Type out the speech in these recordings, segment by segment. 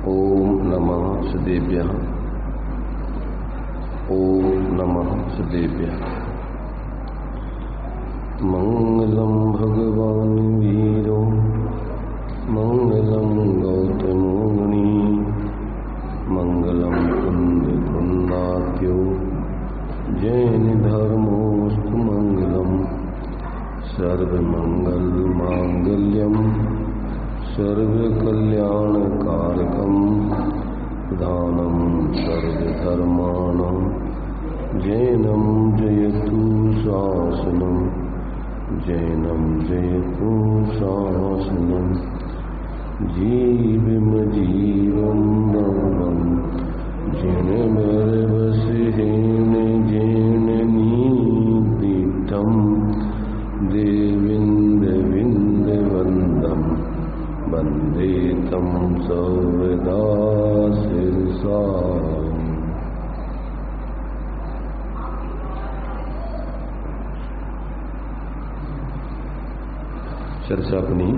ओम नमः सदेभ्यः। ओम नमः सदेभ्यः। मंगलम भगवान वीरो मंगलम गौतमो मुनि मंगलम कुंद कुंदात्यो जैन धर्मोस्तु मंगलम सर्वमंगल मांगल्यम सर्वकल्याणकारकं प्रधानं सर्वधर्माणां जैनं जयतु शासनं जैनं जयतु शासनं जीवमजीवं मरणं जिनमरवसेन जैननीतीर्थं देविन्दविन्दवन्दम् वंदे तम सर्वदा शिरसा। चर्चा अपनी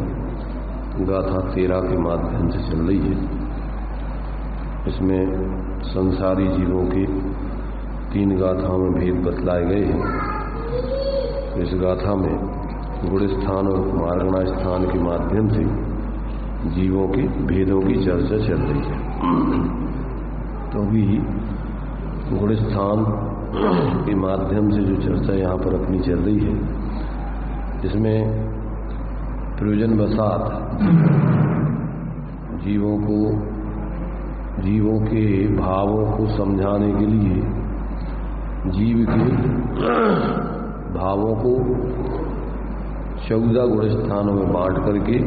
गाथा 13 के माध्यम से चल रही है। इसमें संसारी जीवों के 3 गाथाओं में भेद बतलाए गए हैं। इस गाथा में गुण स्थान और मार्गणा स्थान के माध्यम से जीवों के भेदों की चर्चा चल रही है। तो अभी गुण स्थान के माध्यम से जो चर्चा यहाँ पर अपनी चल रही है, इसमें प्रयोजन वसात जीवों के भावों को समझाने के लिए जीव के भावों को 14 गुण स्थानों में बांट करके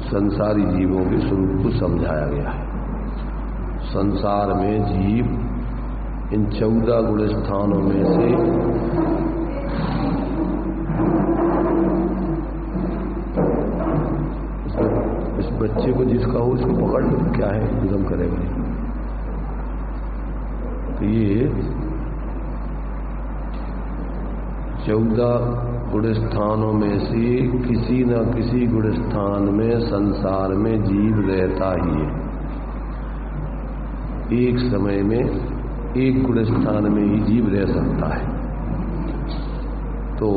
संसारी जीवों के स्वरूप को समझाया गया है। संसार में जीव इन 14 गुण स्थानों में से इस बच्चे को जिसका हो इसको पकड़ लो, क्या है एकदम करेगा। तो ये 14 गुण स्थानों में से किसी न किसी गुण स्थान में संसार में जीव रहता ही है। एक समय में एक गुण स्थान में ही जीव रह सकता है। तो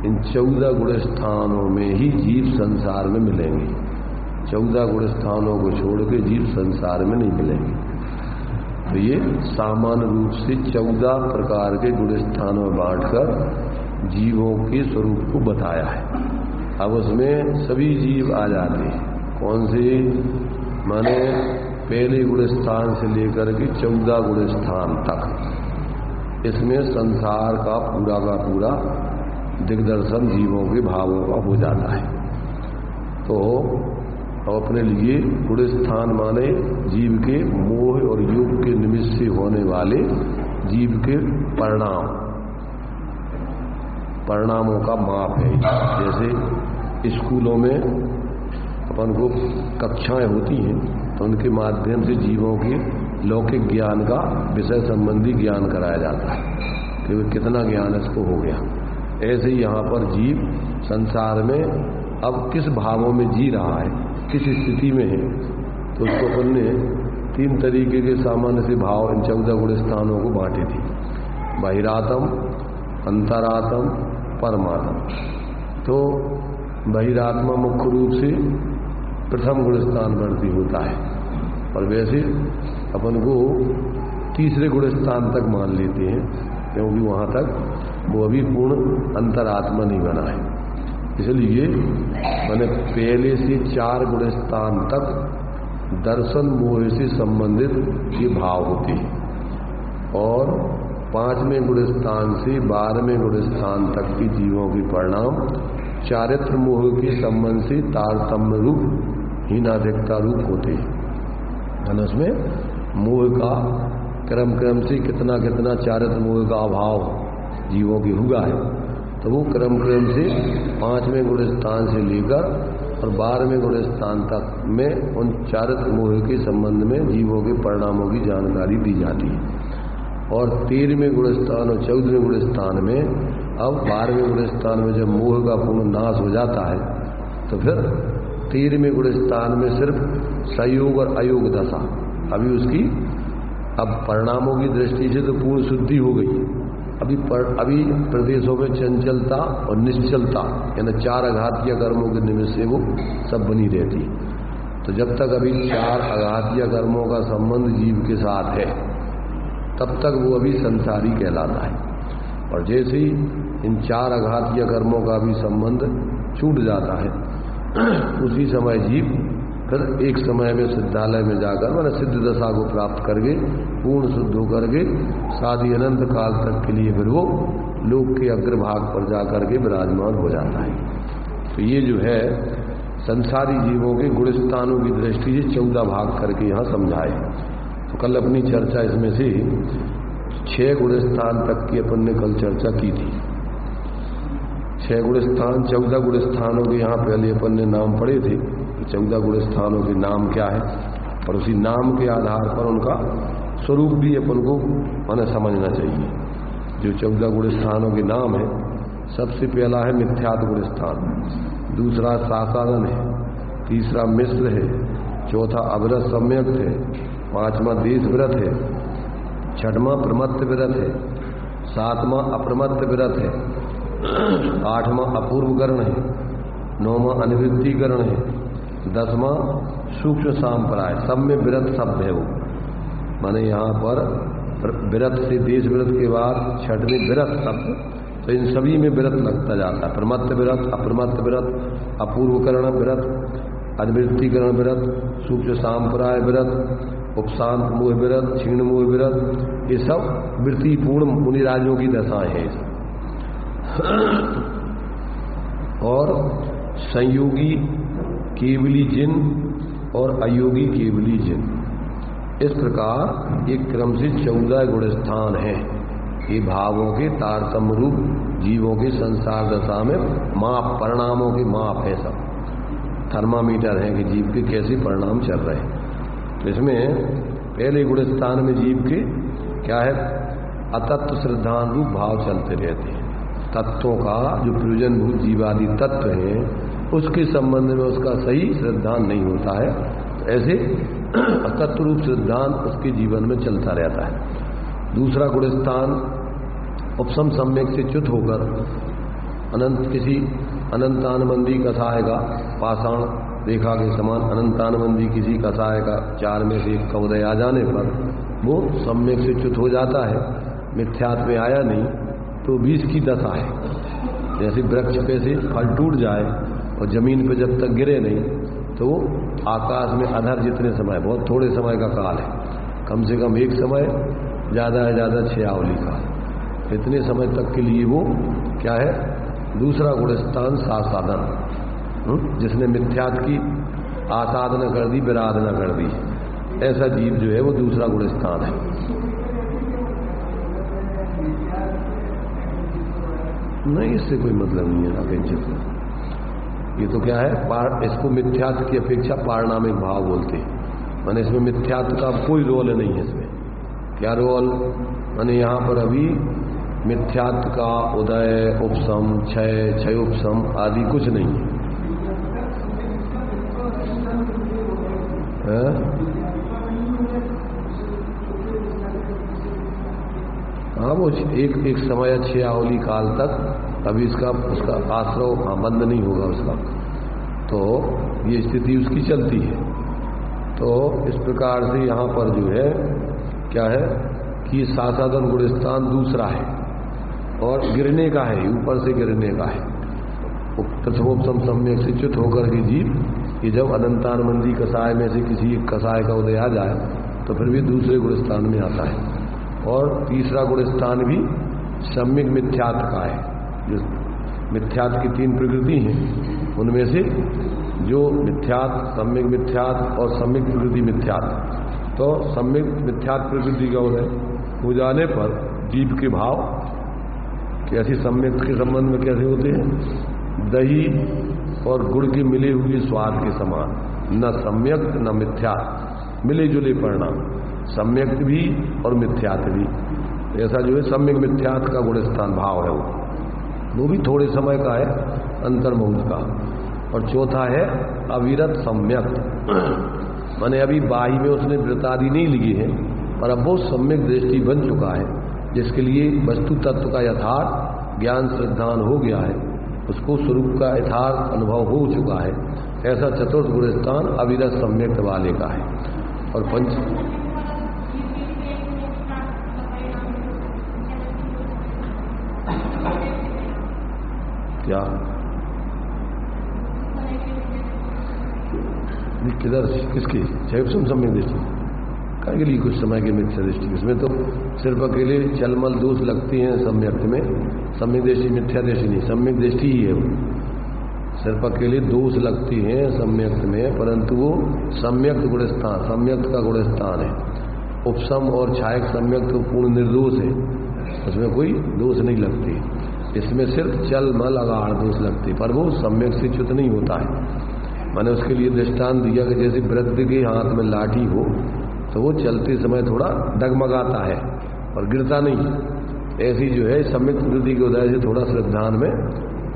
इन 14 गुण स्थानों में ही जीव संसार में मिलेंगे। 14 गुण स्थानों को छोड़ के जीव संसार में नहीं मिलेंगे। तो ये सामान्य रूप से 14 प्रकार के गुण स्थानों में बांटकर जीवों के स्वरूप को बताया है। अब उसमें सभी जीव आ जाते हैं। कौन से? माने पहले गुण स्थान से लेकर के 14 गुण स्थान तक। इसमें संसार का पूरा दिग्दर्शन जीवों के भावों का हो जाता है। तो अपने लिए गुण स्थान माने जीव के मोह और योग के निमित्त से होने वाले जीव के परिणामों का माप है। जैसे स्कूलों में अपन को कक्षाएं होती हैं, तो उनके माध्यम से जीवों के लौकिक ज्ञान का विषय संबंधी ज्ञान कराया जाता है कि कितना ज्ञान इसको हो गया। ऐसे ही यहाँ पर जीव संसार में अब किस भावों में जी रहा है, किस स्थिति में है, तो उसको अपन ने 3 तरीके के सामान्य से भाव इन 14 गुण स्थानों को बांटे थे। बहिरातम, अंतरात्म, परमात्म। तो बहिरात्मा मुख्य रूप से प्रथम गुण स्थान वर्ती होता है, और वैसे अपन को तीसरे गुण स्थान तक मान लेते हैं, क्योंकि वहां तक वो अभी पूर्ण अंतरात्मा नहीं बना है। इसलिए मैंने पहले से 4 गुण स्थान तक दर्शन मोह से संबंधित ये भाव होते हैं, और 5वें गुण स्थान से 12वें गुण स्थान तक की जीवों के परिणाम चारित्र मोह के संबंध से तारतम्य रूप हीनाधिकता रूप होते हैं। उसमें मोह का क्रम से कितना चारित्र मोह का अभाव जीवों की हुआ है, तो वो क्रम से 5वें गुण स्थान से लेकर और 12वें गुण स्थान तक में उन चारित्र मोह के संबंध में जीवों के परिणामों की जानकारी दी जाती है। और 13वें गुण स्थान और 14वें गुण स्थान में, अब 12वें गुण स्थान में जब मोह का पूर्ण नाश हो जाता है, तो फिर 13वें गुण स्थान में सिर्फ संयोग और अयोग दशा, अभी उसकी अब परिणामों की दृष्टि से तो पूर्ण शुद्धि हो गई। अभी प्रदेशों में चंचलता और निश्चलता यानी 4 आघातीय कर्मों के निमित्त से वो सब बनी रहती। तो जब तक अभी 4 आघातीय कर्मों का संबंध जीव के साथ है तब तक वो अभी संसारी कहलाता है। और जैसे ही इन 4 आघातीय कर्मों का भी संबंध छूट जाता है उसी समय जीव फिर एक समय में सिद्धालय में जाकर मैंने सिद्ध दशा को प्राप्त करके पूर्ण शुद्ध होकर के शादी अनंत काल तक के लिए फिर वो लोक के अग्रभाग पर जाकर के विराजमान हो जाता है। तो ये जो है संसारी जीवों के गुण स्थानों की दृष्टि से 14 भाग करके यहाँ समझाए। तो कल अपनी चर्चा इसमें से 6 गुण स्थान तक की अपन ने कल चर्चा की थी। 6 गुण स्थान 14 गुण स्थानों के यहाँ पहले अपन ने नाम पढ़े थे। 14 गुण स्थानों के नाम क्या है और उसी नाम के आधार पर उनका स्वरूप भी अपन को माने समझना चाहिए। जो 14 गुण स्थानों के नाम है, सबसे पहला है मिथ्यात्व गुण स्थान, दूसरा सासादन है, तीसरा मिश्र है, चौथा अविरत सम्यक है, 5वां देश व्रत है, 6वां प्रमत्त व्रत है, 7वां अप्रमत्त व्रत है, 8वां अपूर्वकरण है, 9वां अनिवृत्तिकरण है, 10वां सूक्ष्म सांपराय। सब में व्रत शब्द है वो, माने यहाँ पर व्रत से देश व्रत के बाद 6वें व्रत शब्द, तो इन सभी में व्रत लगता जाता है। प्रमत्त व्रत, अप्रमत्त व्रत, अपूर्वकरण व्रत, अनिवृत्तिकरण व्रत, सूक्ष्म सांपराय व्रत, उपशांत मोह व्रत, क्षीण मोह व्रत, ये सब वृत्तिपूर्ण मुनिराजों की दशाएं हैं। और संयोगी केवली जिन और अयोगी केवली जिन, इस प्रकार एक क्रम से 14 गुण स्थान हैं। ये भावों के तारतम्य रूप जीवों के संसार दशा में माप, परिणामों के माप है, सब थर्मामीटर है कि जीव के कैसे परिणाम चल रहे हैं। तो इसमें पहले गुण स्थान में जीव के क्या है, अतत्व श्रद्धान रूप भाव चलते रहते हैं। तत्वों का जो प्रयोजनभूत जीवादि तत्व है उसके संबंध में उसका सही श्रद्धान नहीं होता है। तो ऐसे तत्व रूप श्रद्धान उसके जीवन में चलता रहता है। दूसरा गुण स्थान उपशम सम्यक से च्युत होकर किसी अनंतानबंदी कसाय का पाषाण रेखा के समान अनंतानबंदी किसी कसाय का 4 में से एक का उदय आ जाने पर वो सम्यक से च्युत हो जाता है। मिथ्यात्व में आया नहीं तो 20 की दशा है। जैसे वृक्ष पे से फल टूट जाए और जमीन पे जब तक गिरे नहीं तो आकाश में अधर जितने समय, बहुत थोड़े समय का काल है, कम से कम एक समय, ज़्यादा से ज़्यादा 6 आवली काल, इतने समय तक के लिए वो क्या है, दूसरा गुण स्थान सासाधन, जिसने मिथ्यात्व की आसाधना कर दी, विराधना कर दी, ऐसा जीव जो है वो दूसरा गुण स्थान है। नहीं, इससे कोई मतलब नहीं है अपेक्षित। ये तो क्या है, इसको मिथ्यात्व की अपेक्षा पारणामिक भाव बोलते हैं। माने इसमें मिथ्यात्व का कोई रोल नहीं है। इसमें क्या रोल, माने यहाँ पर अभी मिथ्यात्व का उदय, उपशम, क्षय उपशम आदि कुछ नहीं है। हाँ, वो एक समय 6 आवली काल तक अभी उसका आश्रव बंद नहीं होगा उसका, तो ये स्थिति उसकी चलती है। तो इस प्रकार से यहाँ पर जो है क्या है कि सासाधन गुण स्थान दूसरा है और गिरने का है, ऊपर से गिरने का है। प्रथमोपम सम्यक से च्युत होकर के जीव ये जब अनंतानबंदी कसाय में से किसी एक कसाय का उदय आ जाए तो फिर भी दूसरे गुण स्थान में आता है। और तीसरा गुण स्थान भी सम्यक मिथ्यात्व का है। जो मिथ्यात्व की 3 प्रकृति हैं उनमें से जो मिथ्यात्व, सम्यक मिथ्यात्व और सम्यक प्रकृति मिथ्यात्व, तो सम्यक मिथ्यात्व प्रकृति का उदय हो जाने पर जीव के भाव कैसे सम्यक के संबंध में कैसे होते हैं, दही और गुड़ के मिले हुए स्वाद के समान, न सम्यक न मिथ्यात्व, मिले जुले परिणाम, सम्यक भी और मिथ्यात्व भी। ऐसा जो है सम्यक मिथ्यात्व का गुण स्थान भाव है, वो भी थोड़े समय का है, अंतर्मुख का। और चौथा है अविरत सम्यक, माने अभी बाही में उसने वृत्तादि नहीं लिए हैं, पर अब वो सम्यक दृष्टि बन चुका है, जिसके लिए वस्तु तत्व का यथार्थ ज्ञान श्रद्धान हो गया है, उसको स्वरूप का यथार्थ अनुभव हो चुका है। ऐसा चतुर्थ गुण स्थान अविरत सम्यक वाले का है। और क्या किधर किसकी क्षयोपम सम्यक दृष्टि के लिए कुछ समय की मिथ्या दृष्टि, इसमें तो सिर्फ अकेले चलमल दोष लगती हैं सम्यक में, सम्यक दृष्टि मिथ्या दृष्टि नहीं, सम्यक दृष्टि ही है वो, सिर्फ अकेले दोष लगती हैं सम्यक में, परंतु वो सम्यक गुणस्थान, सम्यक का गुणस्थान है। उपसम और छायक सम्यक तो पूर्ण निर्दोष है, उसमें कोई दोष नहीं लगती, इसमें सिर्फ चल मल अगाढ़ दोष लगती, पर वो सम्यक से च्युत नहीं होता है। मैंने उसके लिए दृष्टांत दिया कि जैसे वृद्ध के हाथ में लाठी हो तो वो चलते समय थोड़ा डगमगाता है और गिरता नहीं, ऐसी जो है सम्यक वृद्धि के उदय से थोड़ा श्रद्धान में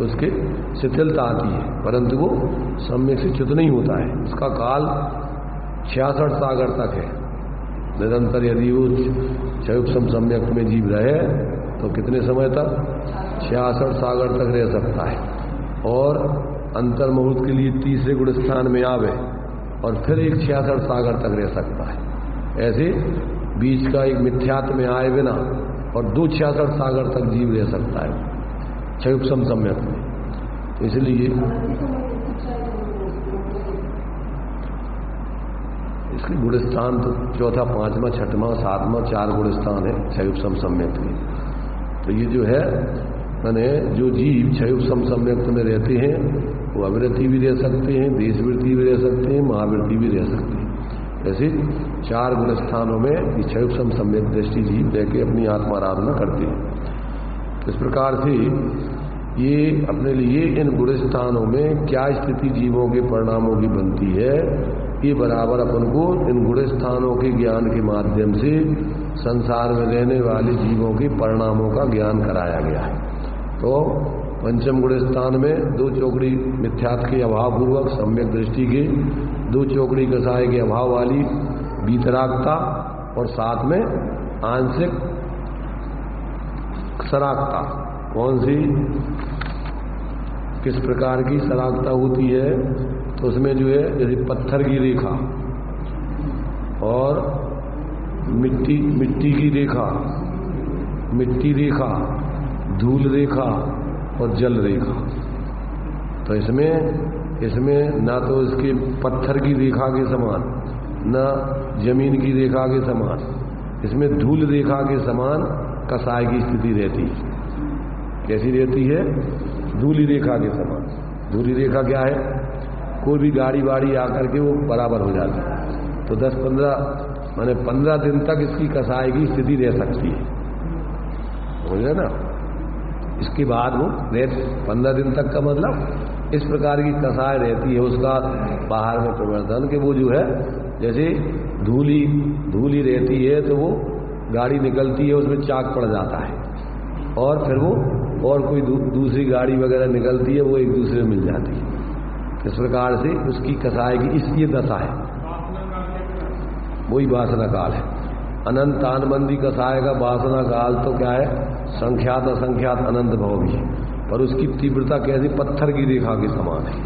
उसके शिथिलता आती है, परंतु वो सम्यक से च्युत नहीं होता है। उसका काल 66 सागर तक है, निरंतर यदि वो क्षयोपम सम्यक में जीव रहे तो कितने समय तक, 66 सागर तक रह सकता है, और अंतर मुहूर्त के लिए तीसरे गुण स्थान में आवे और फिर एक 66 सागर तक रह सकता है। ऐसे बीच का एक मिथ्यात्व में आए बिना और 266 सागर तक जीव रह सकता है क्षयोपम सम्यक में। तो इसलिए इसके गुण स्थान तो चौथा, पांचवा, छठवां, सातवां 4 गुण स्थान है क्षयोपम सम्यक के। तो ये जो है मैंने जो जीव क्षयोपम सम्यक में रहते हैं वो अविरति भी रह सकते हैं, देशवृत्ति भी रह सकते हैं, महावृत्ति भी रह सकते हैं। ऐसे 4 गुण स्थानों में क्षयोपम सम्यक दृष्टि जीव रह के अपनी आत्माराधना करते हैं। इस प्रकार से ये अपने लिए इन गुण स्थानों में क्या स्थिति जीवों के परिणामों की बनती है, ये बराबर अपन को इन गुण स्थानों के ज्ञान के माध्यम से संसार में रहने वाले जीवों के परिणामों का ज्ञान कराया गया है। तो पंचम गुण स्थान में 2 चौकड़ी मिथ्यात्व के अभाव पूर्वक सम्यक दृष्टि के, 2 चौकड़ी कसाय के अभाव वाली बीतरागता, और साथ में आंशिक सरागता। कौन सी, किस प्रकार की सरागता होती है, तो उसमें जो है जैसे पत्थर की रेखा और मिट्टी की रेखा, मिट्टी रेखा, धूल रेखा और जल रेखा। तो इसमें ना तो इसके पत्थर की रेखा के समान, ना जमीन की रेखा के समान, इसमें धूल रेखा के समान कसाय की स्थिति रहती है। कैसी रहती है, धूली रेखा के समान। धूली रेखा क्या है, कोई भी गाड़ी वाड़ी आकर के वो बराबर हो जाती है। तो 10-15 माने 15 दिन तक इसकी कसाय की स्थिति रह सकती है, समझे ना। इसके बाद वो 15 दिन तक का मतलब इस प्रकार की कसाय रहती है उसका बाहर में प्रवर्तन के, वो जो है जैसे धूली रहती है तो वो गाड़ी निकलती है उसमें चाक पड़ जाता है, और फिर वो और कोई दूसरी गाड़ी वगैरह निकलती है वो एक दूसरे में मिल जाती है। इस प्रकार से उसकी कसाय की इसलिए दशा है, वही वासना काल है। अनंत आनमंदी कसाय का वासना काल तो क्या है, संख्यात असंख्यात अनंत भाव भी है, पर उसकी तीव्रता कैसी, पत्थर की रेखा के समान है।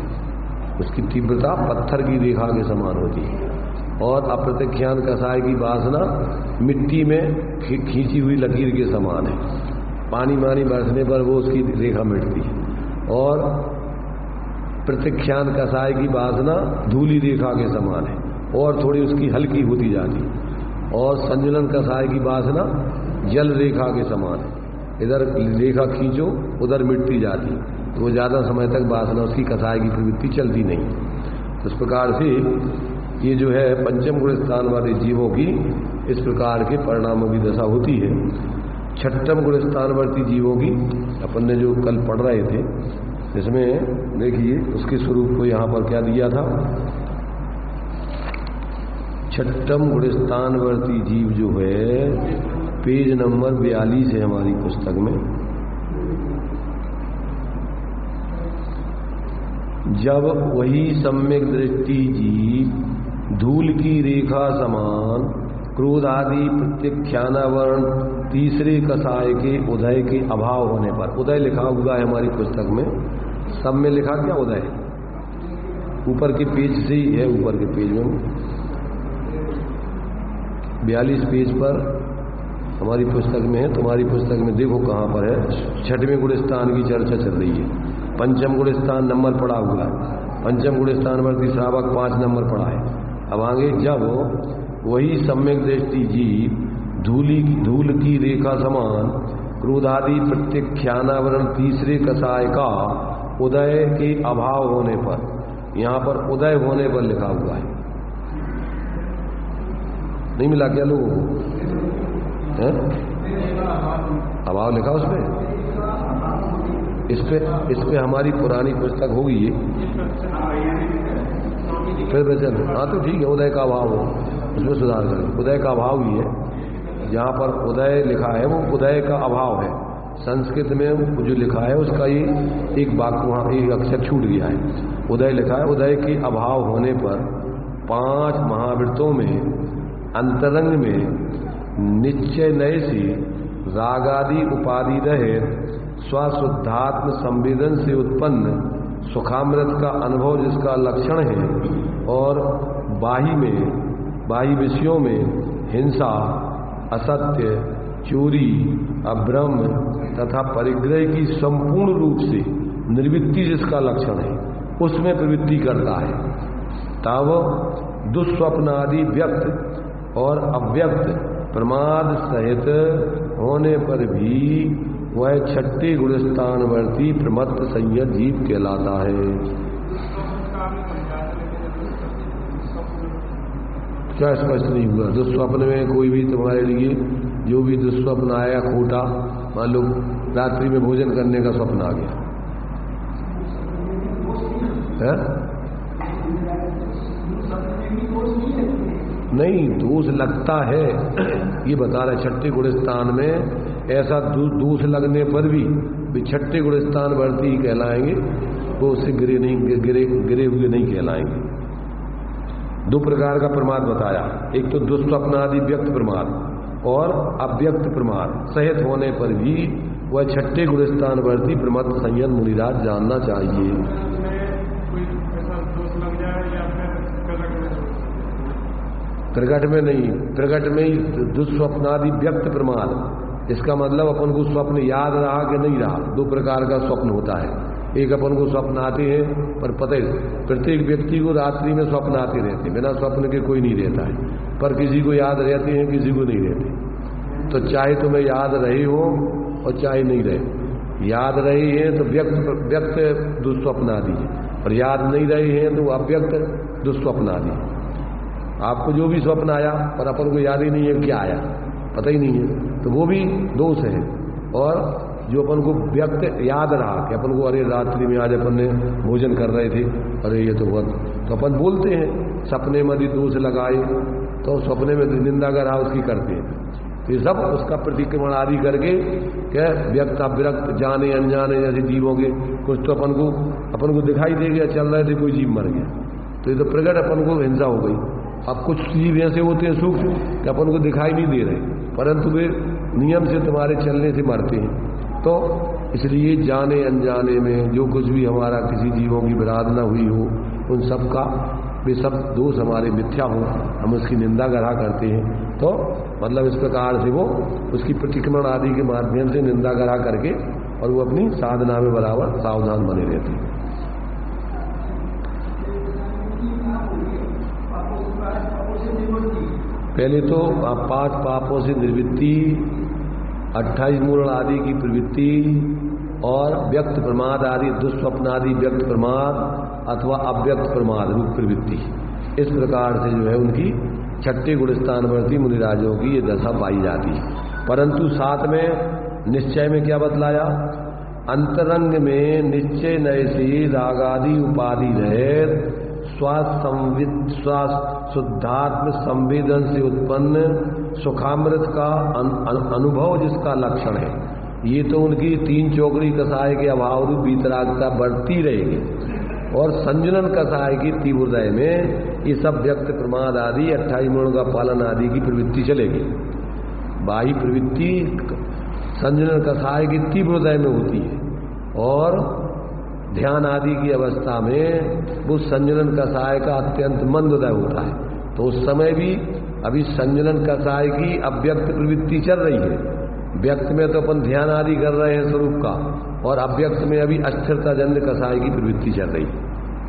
उसकी तीव्रता पत्थर की रेखा के समान होती है। और अप्रत्यख्यान कसाय की वासना मिट्टी में खींची हुई लकीर के समान है, पानी मानी बरसने पर वो उसकी रेखा मिटती है। और प्रत्यख्यान कसाय की वासना धूली रेखा के समान है और थोड़ी उसकी हल्की होती जाती है। और संजुलन कसाय की वासना जल रेखा के समान है, इधर रेखा खींचो उधर मिटती जाती, तो वो ज़्यादा समय तक वासना उसकी कसाय की प्रवृत्ति चलती नहीं। तो इस प्रकार से ये जो है पंचम गुण स्थान वाले जीवों की इस प्रकार के परिणामों की दशा होती है। छठम गुण स्थानवर्ती जीवों की अपन ने जो कल पढ़ रहे थे, इसमें देखिए उसके स्वरूप को यहाँ पर क्या दिया था। छठम गुण स्थानवर्ती जीव जो है पेज नंबर 42 है हमारी पुस्तक में। जब वही सम्यक दृष्टि जीव धूल की रेखा समान क्रोध आदि प्रत्यख्यानावरण तीसरे कसाय के उदय के अभाव होने पर, उदय लिखा हुआ है हमारी पुस्तक में, सब में लिखा क्या उदय, ऊपर के पेज से ही है, ऊपर के पेज में 42 पेज पर हमारी पुस्तक में है। तुम्हारी पुस्तक में देखो कहाँ पर है। छठवें गुणस्थान की चर्चा चल रही है। पंचम गुणस्थान नंबर पड़ा हुआ है, पंचम गुणस्थान पर श्रावक 5 नंबर पड़ा है। अब आगे, जब वही सम्यक दृष्टि जीव धूल की रेखा समान क्रोधादि प्रत्यख्यानावरण तीसरे कसाय का उदय के अभाव होने पर, यहां पर उदय होने पर लिखा हुआ है, नहीं मिला क्या लोगों को? अभाव लिखा उस पर, इस पे हमारी पुरानी पुस्तक होगी ये, फिर वचन, हाँ तो ठीक है, उदय का अभाव हो, उसमें सुधार करें। उदय का अभाव ही है, जहाँ पर उदय लिखा है वो उदय का अभाव है। संस्कृत में जो लिखा है उसका ये एक वाक्य वहाँ एक अक्षर छूट गया है। उदय लिखा है, उदय के अभाव होने पर 5 महावृत्तों में अंतरंग में निश्चय नए से रागादि उपाधि रहित स्वशुद्धात्म संवेदन से उत्पन्न सुखामृत का अनुभव जिसका लक्षण है, और बाह्य विषयों में हिंसा, असत्य, चोरी, अभ्रम तथा परिग्रह की संपूर्ण रूप से निर्वृत्ति जिसका लक्षण है, उसमें प्रवृत्ति करता है। तब दुस्वप्न आदि व्यक्त और अव्यक्त प्रमाद सहित होने पर भी वह छठे गुणस्थानवर्ती प्रमत्त संयत जीव कहलाता है। क्या स्पष्ट नहीं हुआ? दुस्वप्न में कोई भी तुम्हारे लिए जो भी दुस्वप्न आया खोटा, मान लो रात्रि में भोजन करने का स्वप्न आ गया है? नहीं, दोष लगता है, ये बता रहे छठे गुणस्थान में ऐसा दोष लगने पर भी छठे गुणस्थान वर्ती ही कहलाएंगे, वो उससे गिरे हुए नहीं कहलाएंगे। 2 प्रकार का प्रमाद बताया, एक तो दुस्वप्न आदि व्यक्त प्रमाद और अव्यक्त प्रमाद सहित होने पर भी वह छठे गुणस्थान वर्ती प्रमत्त संयत मुनिराज जानना चाहिए। प्रकट में नहीं, प्रकट में ही दुस्वप्नादि व्यक्त प्रमाद, इसका मतलब अपन को स्वप्न याद रहा कि नहीं रहा। 2 प्रकार का स्वप्न होता है। एक अपन को स्वप्न आते हैं, पर पता है प्रत्येक व्यक्ति को रात्रि में स्वप्न आते रहते हैं, बिना स्वप्न के कोई नहीं रहता है, पर किसी को याद रहते हैं, किसी को नहीं रहते। तो चाहे तुम्हें याद रहे हो और चाहे नहीं रहे, याद रहे हैं तो व्यक्त दुस्वप्न आदि है, और याद नहीं रहे हैं तो अव्यक्त दुस्वप्न आदि है। आपको जो भी स्वप्न आया पर अपन को याद ही नहीं है क्या आया, पता ही नहीं है, तो वो भी दोष है। और जो अपन को व्यक्त याद रहा कि अपन को अरे रात्रि में आज अपन ने भोजन कर रहे थे, अरे ये तो बहुत, तो अपन बोलते हैं सपने में यदि दोष लगाए तो सपने में निंदा करा उसकी करते हैं। तो ये सब उसका प्रतिक्रमण आदि करके क्या व्यक्त अव्यक्त जाने अनजाने जैसे जीवों के कुछ तो अपन को दिखाई दे गया, चल रहे थे, कोई जीव मर गया, तो ये तो प्रकट अपन को हिंसा हो गई। अब कुछ जीव ऐसे होते हैं सूक्ष्म कि अपन को दिखाई नहीं दे रहे, परंतु वे नियम से तुम्हारे चलने से मरते हैं। तो इसलिए जाने अनजाने में जो कुछ भी हमारा किसी जीवों की विराधना हुई हो, उन सब का वे सब दोष हमारे मिथ्या हो, हम उसकी निंदा करा करते हैं। तो मतलब इस प्रकार से वो उसकी प्रतिक्रमण आदि के माध्यम से निंदा करा करके और वो अपनी साधना में बराबर सावधान बने रहते हैं। पहले तो 5 पापों से निर्वृत्ति, 28 मूल आदि की प्रवृत्ति और व्यक्त प्रमाद आदि दुस्वप्न आदि व्यक्त प्रमाद अथवा अव्यक्त प्रमाद रूप प्रवृत्ति, इस प्रकार से जो है उनकी छठे गुणस्थानवर्ती मुनिराजों की ये दशा पाई जाती है। परंतु साथ में निश्चय में क्या बतलाया? अंतरंग में निश्चय नए से रागादि उपाधि रहित शुद्धात्म संवेदन से उत्पन्न सुखामृत का अनुभव जिसका लक्षण है, ये तो उनकी 3 चौकड़ी कसाय के अभाव रूप वीतरागता बढ़ती रहेगी और संजुलन कसाय की तीव्र हृदय में ये सब व्यक्त प्रमाद आदि 28 गुणों का पालन आदि की प्रवृत्ति चलेगी। बाह्य प्रवृत्ति संजुलन कसाय की तीव्र हृदय में होती है और ध्यान आदि की अवस्था में वो संजुलन कसाय का अत्यंत मंद हृदय होता है। तो उस समय भी अभी संजुलन कसाय की अव्यक्त प्रवृत्ति चल रही है। व्यक्त में तो अपन ध्यान आदि कर रहे हैं स्वरूप का, और अव्यक्त में अभी अस्थिरता जन्य कसाय की प्रवृत्ति चल रही है।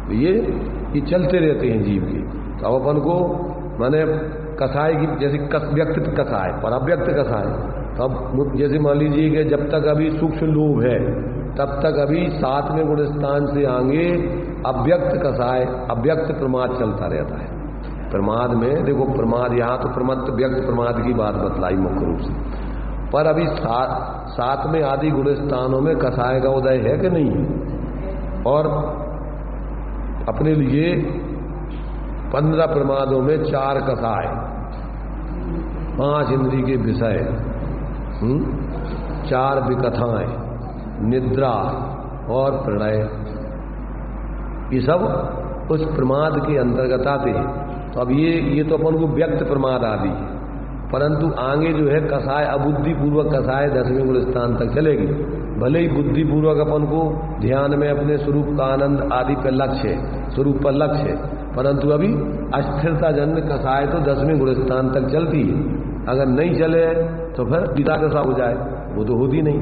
तो ये चलते रहते हैं जीव के। तो अब अपन को माने कसाय की जैसे व्यक्त कसाय और अव्यक्त कसाय, तो अब जैसे मान लीजिए कि जब तक अभी सूक्ष्म लोभ है तब तक अभी 7वें गुण स्थान से आगे अव्यक्त कसाय अव्यक्त प्रमाद चलता रहता है। प्रमाद में देखो, प्रमाद यहाँ तो प्रमत्त व्यक्त प्रमाद की बात बतलाई मुख्य रूप से, पर अभी 7वें आदि गुण स्थानों में कसाय का उदय है कि नहीं है। और अपने लिए 15 प्रमादों में 4 कसाय, 5 इंद्रिय के विषय, 4 विकथाएं, निद्रा और प्रणय, ये सब उस प्रमाद के अंतर्गत आते हैं। तो अब ये तो अपन को व्यक्त प्रमाद आदि है, परंतु आगे जो है कसाय अबुद्धिपूर्वक कसाय 10वें गुण स्थान तक चलेगी। भले ही बुद्धिपूर्वक अपन को ध्यान में अपने स्वरूप का आनंद आदि पर लक्ष्य है, स्वरूप पर लक्ष्य है, परंतु अभी अस्थिरता जन्य कसाय तो 10वें गुण स्थान तक चलती है। अगर नहीं चले तो फिर पिता कसा हो जाए, वो तो होती नहीं।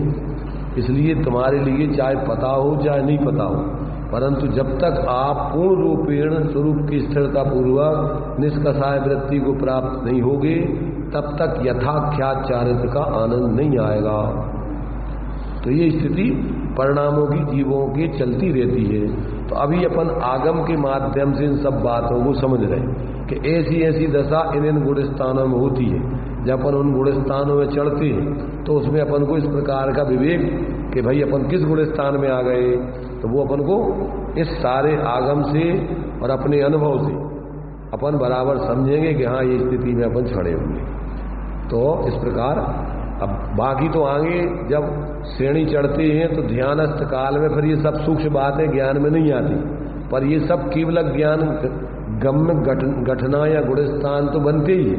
इसलिए तुम्हारे लिए चाहे पता हो चाहे नहीं पता हो, परंतु जब तक आप पूर्ण रूपेण स्वरूप की स्थिरता पूर्वक निष्कसाय वृत्ति को प्राप्त नहीं होगे, तब तक यथाख्यात चारित्र का आनंद नहीं आएगा। तो ये स्थिति परिणामों की जीवों की चलती रहती है। तो अभी अपन आगम के माध्यम से इन सब बातों को समझ रहे हैं कि ऐसी ऐसी दशा इन गुण स्थानों में होती है। जब अपन उन गुण स्थानों में चढ़ते हैं तो उसमें अपन को इस प्रकार का विवेक कि भाई अपन किस गुण स्थान में आ गए, तो वो अपन को इस सारे आगम से और अपने अनुभव से अपन बराबर समझेंगे कि हाँ ये स्थिति में अपन खड़े होंगे। तो इस प्रकार अब बाकी तो आगे जब श्रेणी चढ़ते हैं तो ध्यानस्थ काल में फिर ये सब सूक्ष्म बातें ज्ञान में नहीं आती, पर ये सब केवल ज्ञान गम्य घटना या गुणस्थान तो बनते ही है।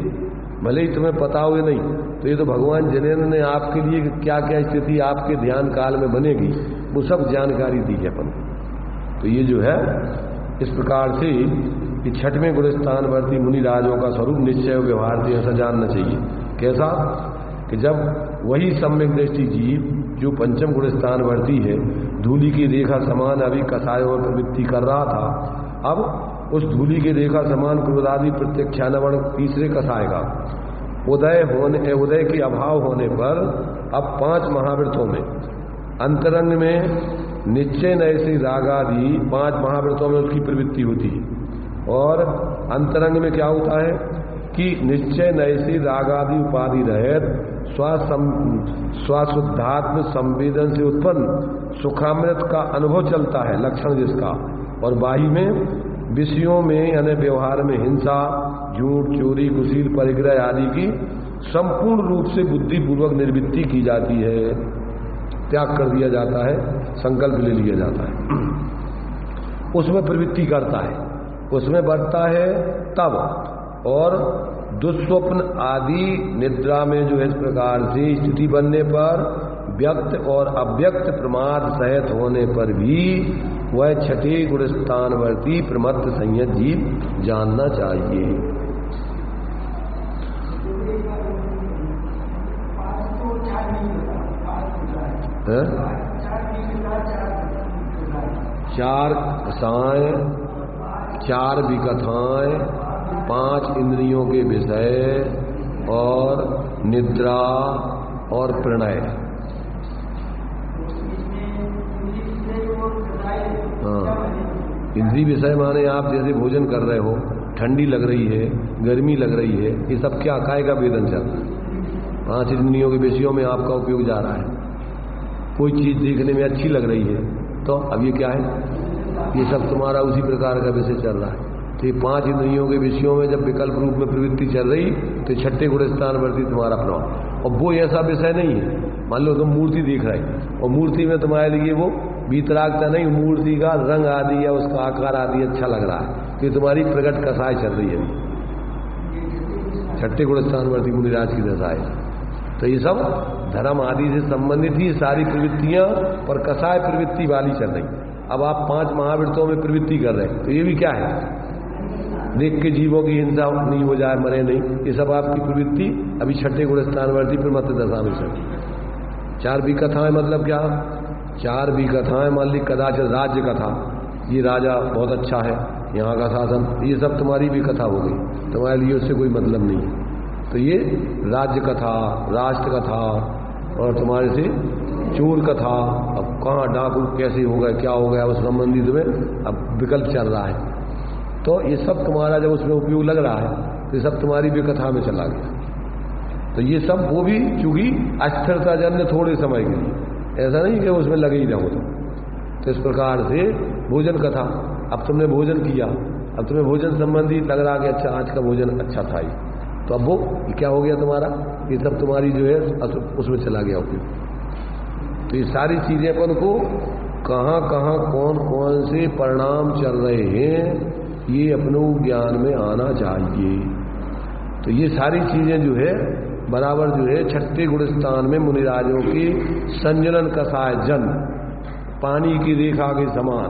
भले ही तुम्हें पता हो नहीं, तो ये तो भगवान जिनेन्द्र ने आपके लिए क्या क्या स्थिति आपके ध्यान काल में बनेगी वो सब जानकारी दी है अपन। तो ये जो है इस प्रकार से कि 6वें गुणस्थान वर्ती मुनि राजों का स्वरूप निश्चय व्यवहार से ऐसा जानना चाहिए। कैसा कि जब वही सम्यक दृष्टि जीव जो 5वें गुणस्थान वर्ती है, धूलि की रेखा समान अभी कसाय और प्रवृत्ति कर रहा था, अब उस धूलि की रेखा समान क्रोधादि प्रत्यक्षानवण तीसरे कसाय का उदय के अभाव होने पर अब 5 महावृतों में अंतरंग में निश्चय नैसी रागादि 5 महावृतों में उसकी प्रवृत्ति होती है। और अंतरंग में क्या होता है कि निश्चय नैसी रागादि उपाधि रहित स्वशुद्धात्म संवेदन से उत्पन्न सुखामृत का अनुभव चलता है, लक्षण जिसका। और बाही में विषयों में यानी व्यवहार में हिंसा, झूठ, चोरी, कुशील, परिग्रह आदि की संपूर्ण रूप से बुद्धिपूर्वक निर्वृत्ति की जाती है, त्याग कर दिया जाता है, संकल्प ले लिया जाता है। उसमें प्रवृत्ति करता है, उसमें बढ़ता है तब। और दुस्वप्न आदि निद्रा में जो इस प्रकार से स्थिति बनने पर व्यक्त और अव्यक्त प्रमाद सहित होने पर भी वह 6ठे गुणस्थानवर्ती प्रमत्त संयत जीव जानना चाहिए। है? 4 कसाएं, 4 विकथाएं, 5 इंद्रियों के विषय और निद्रा और प्रणय। हाँ, इंद्रिय विषय माने आप जैसे भोजन कर रहे हो, ठंडी लग रही है, गर्मी लग रही है, ये सब क्या काय का वेदन चल रहा है। 5 इंद्रियों के विषयों में आपका उपयोग जा रहा है। कोई चीज देखने में अच्छी लग रही है तो अब ये क्या है, ये सब तुम्हारा उसी प्रकार का विषय चल रहा है। तो ये 5 इंद्रियों के विषयों में जब विकल्प रूप में प्रवृत्ति चल रही तो 6ठे गुणस्थान वर्ती तुम्हारा प्रभाव। और वो ऐसा विषय नहीं है, मान लो तुम मूर्ति देख रहे और मूर्ति में तुम्हारे लिए वो वीतरागता नहीं, मूर्ति का रंग आदि या उसका आकार आदि अच्छा लग रहा है, तो तुम्हारी प्रकट कसाय चल रही है अभी, छठे गुणस्थान वर्ती मुनिराज की दशाएं। तो ये सब धर्म आदि से संबंधित ही सारी प्रवृत्तियां पर कसाय प्रवृत्ति वाली चल रही। अब आप 5 महावृत्तों में प्रवृत्ति कर रहे हैं, तो ये भी क्या है, देख के जीवों की हिंसा नहीं हो जाए, मरे नहीं, ये सब आपकी प्रवृत्ति अभी छठे गुणस्थान वर्ती पर मत दशा में चल। 4 भी कथाएं मतलब क्या, 4 भी कथाएं मान ली कदाचित राज्य कथा, ये राजा बहुत अच्छा है, यहाँ का शासन, ये सब तुम्हारी भी कथा हो गई, तुम्हारे लिए उससे कोई मतलब नहीं है। तो ये राज्य कथा, राष्ट्र कथा और तुम्हारे से चोर कथा, अब कहाँ डाकू कैसे हो गए, क्या हो गया, उस संबंधित में अब विकल्प चल रहा है। तो ये सब तुम्हारा जब उसमें उपयोग लग रहा है, तो ये सब तुम्हारी भी कथा में चला गया। तो ये सब वो भी चूंकि अस्थिरता जन्य थोड़े समय के लिए, ऐसा नहीं कि उसमें लगे ही रहो। तो इस प्रकार से भोजन कथा, अब तुमने भोजन किया, अब तुम्हें भोजन संबंधी लग रहा कि अच्छा आज का भोजन अच्छा था ही, तो अब वो क्या हो गया तुम्हारा, ये सब तुम्हारी जो है उसमें चला गया उपयोग। तो ये सारी चीजें अपन को कहाँ कहाँ कौन कौन से परिणाम चल रहे हैं ये अपने ज्ञान में आना चाहिए। तो ये सारी चीजें जो है बराबर जो है छठे गुणस्थान में मुनिराजों की संजनन कसाय जन पानी की रेखा के समान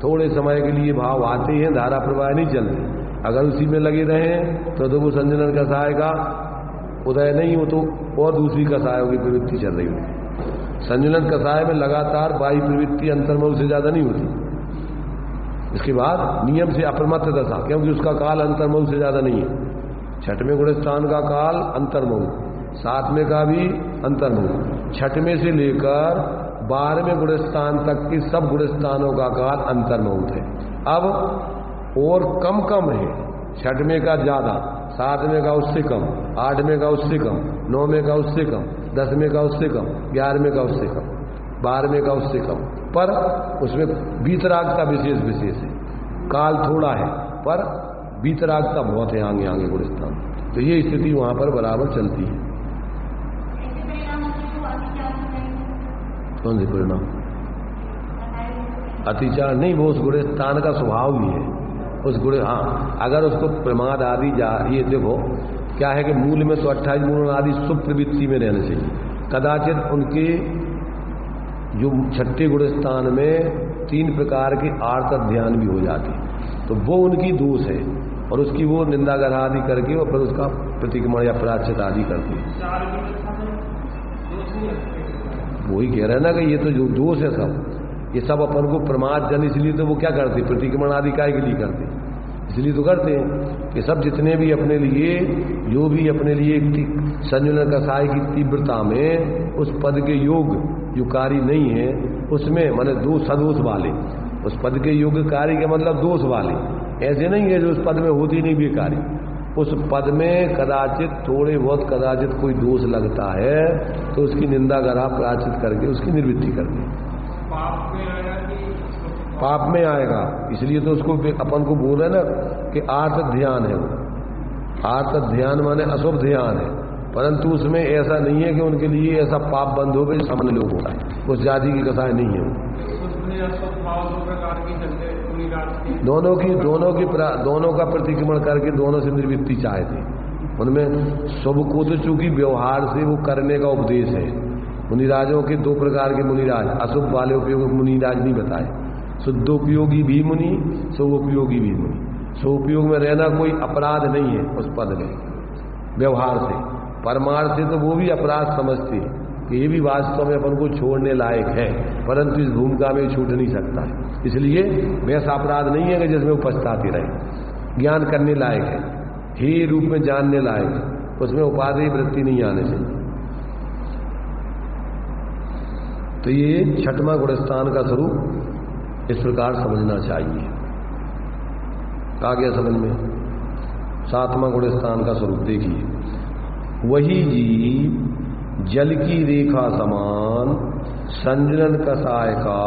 थोड़े समय के लिए भाव आते हैं, धारा प्रवाह नहीं चलते। अगर उसी में लगे रहें तो वो संजनन कसाय का उदय नहीं हो तो और दूसरी कसायों की प्रवृत्ति चल रही होती। संजनन कसाय में लगातार बाह्य प्रवृत्ति अंतर्मुख से ज्यादा नहीं होती। इसके बाद नियम से अप्रमत्त दशा, क्योंकि उसका काल अंतर्मुख से ज्यादा नहीं है। छठवें गुणस्थान का काल अंतर्मुख, 7वें का भी अंतर्मुख, 6वें से लेकर 12वें गुणस्थान तक की सब गुणस्थानों का काल अंतर्मुख है। अब और कम कम है, 6वें का ज्यादा, 7वें का उससे कम, 8वें का उससे कम, 9वें का उससे कम, 10वें का उससे कम, 11वें का उससे कम, 12वें का उससे कम, पर उसमें वीतरागता विशेष विशेष है। काल थोड़ा है पर वीतरागता बहुत है आगे आगे गुणस्थान। तो ये स्थिति वहां पर बराबर चलती है। कौन से परिणाम, अतिचार नहीं, वो उस गुणस्थान का स्वभाव भी है उस गुण। हाँ, अगर उसको प्रमाद आदि ये देखो क्या है कि मूल में तो 28 मूल आदि शुभ प्रवृत्ति में रहने चाहिए। कदाचित उनके जो छठे गुणस्थान में 3 प्रकार के आर्त ध्यान भी हो जाते, तो वो उनकी दोष है और उसकी वो निंदा गढ़ा आदि करके और फिर उसका प्रतिक्रमण या प्रायश्चित आदि करते हैं। वही कह रहे हैं ना कि ये तो जो दोष है सब, ये सब अपन को प्रमाद जन, इसलिए तो वो क्या करते, प्रतिक्रमण आदि काय के लिए करते, इसलिए तो करते हैं कि सब जितने भी अपने लिए जो भी अपने लिए संजनन कसाय की तीव्रता में उस पद के योग जो कार्य नहीं है उसमें माने दो सदोष वाले, उस पद के योग कार्य के मतलब दोष वाले, ऐसे नहीं है जो उस पद में होती नहीं भी कार्य, उस पद में कदाचित थोड़े बहुत कदाचित कोई दोष लगता है तो उसकी निंदा करा प्रायश्चित करके उसकी निवृत्ति करके पाप में आएगा। इसलिए तो उसको अपन को बोल रहे ना कि आर्त ध्यान है, वो आर्त ध्यान माने अशुभ ध्यान है, परंतु उसमें ऐसा नहीं है कि उनके लिए ऐसा पाप बंद हो गए सामान्य लोग होता है, उस जाति की कसाय नहीं है। दोनों का प्रतिक्रमण करके दोनों से निवृत्ति चाहते। उनमें शुभ को तो चूंकि व्यवहार से वो करने का उपदेश है। मुनिराजों के 2 प्रकार के मुनिराज, अशुभ वाले उपयोग मुनिराज नहीं बताए, शुद्धोपयोगी भी मुनि, शुभोपयोगी भी मुनि। शुभोपयोग में रहना कोई अपराध नहीं है उस पद में व्यवहार से, परमार्थ से तो वो भी अपराध समझते हैं कि ये भी वास्तव में अपन को छोड़ने लायक है, परंतु इस भूमिका में छूट नहीं सकता है, इसलिए वैसा अपराध नहीं है कि जिसमें वो पछताते रहे। ज्ञान करने लायक है, हे रूप में जानने लायक है, उसमें उपाधि वृत्ति नहीं आने चाहिए। तो ये 6वां गुणस्थान का स्वरूप इस प्रकार समझना चाहिए। आ गया समझ में। 7वां गुणस्थान का स्वरूप देखिए, वही जीव जल की रेखा समान संजनन कसाय का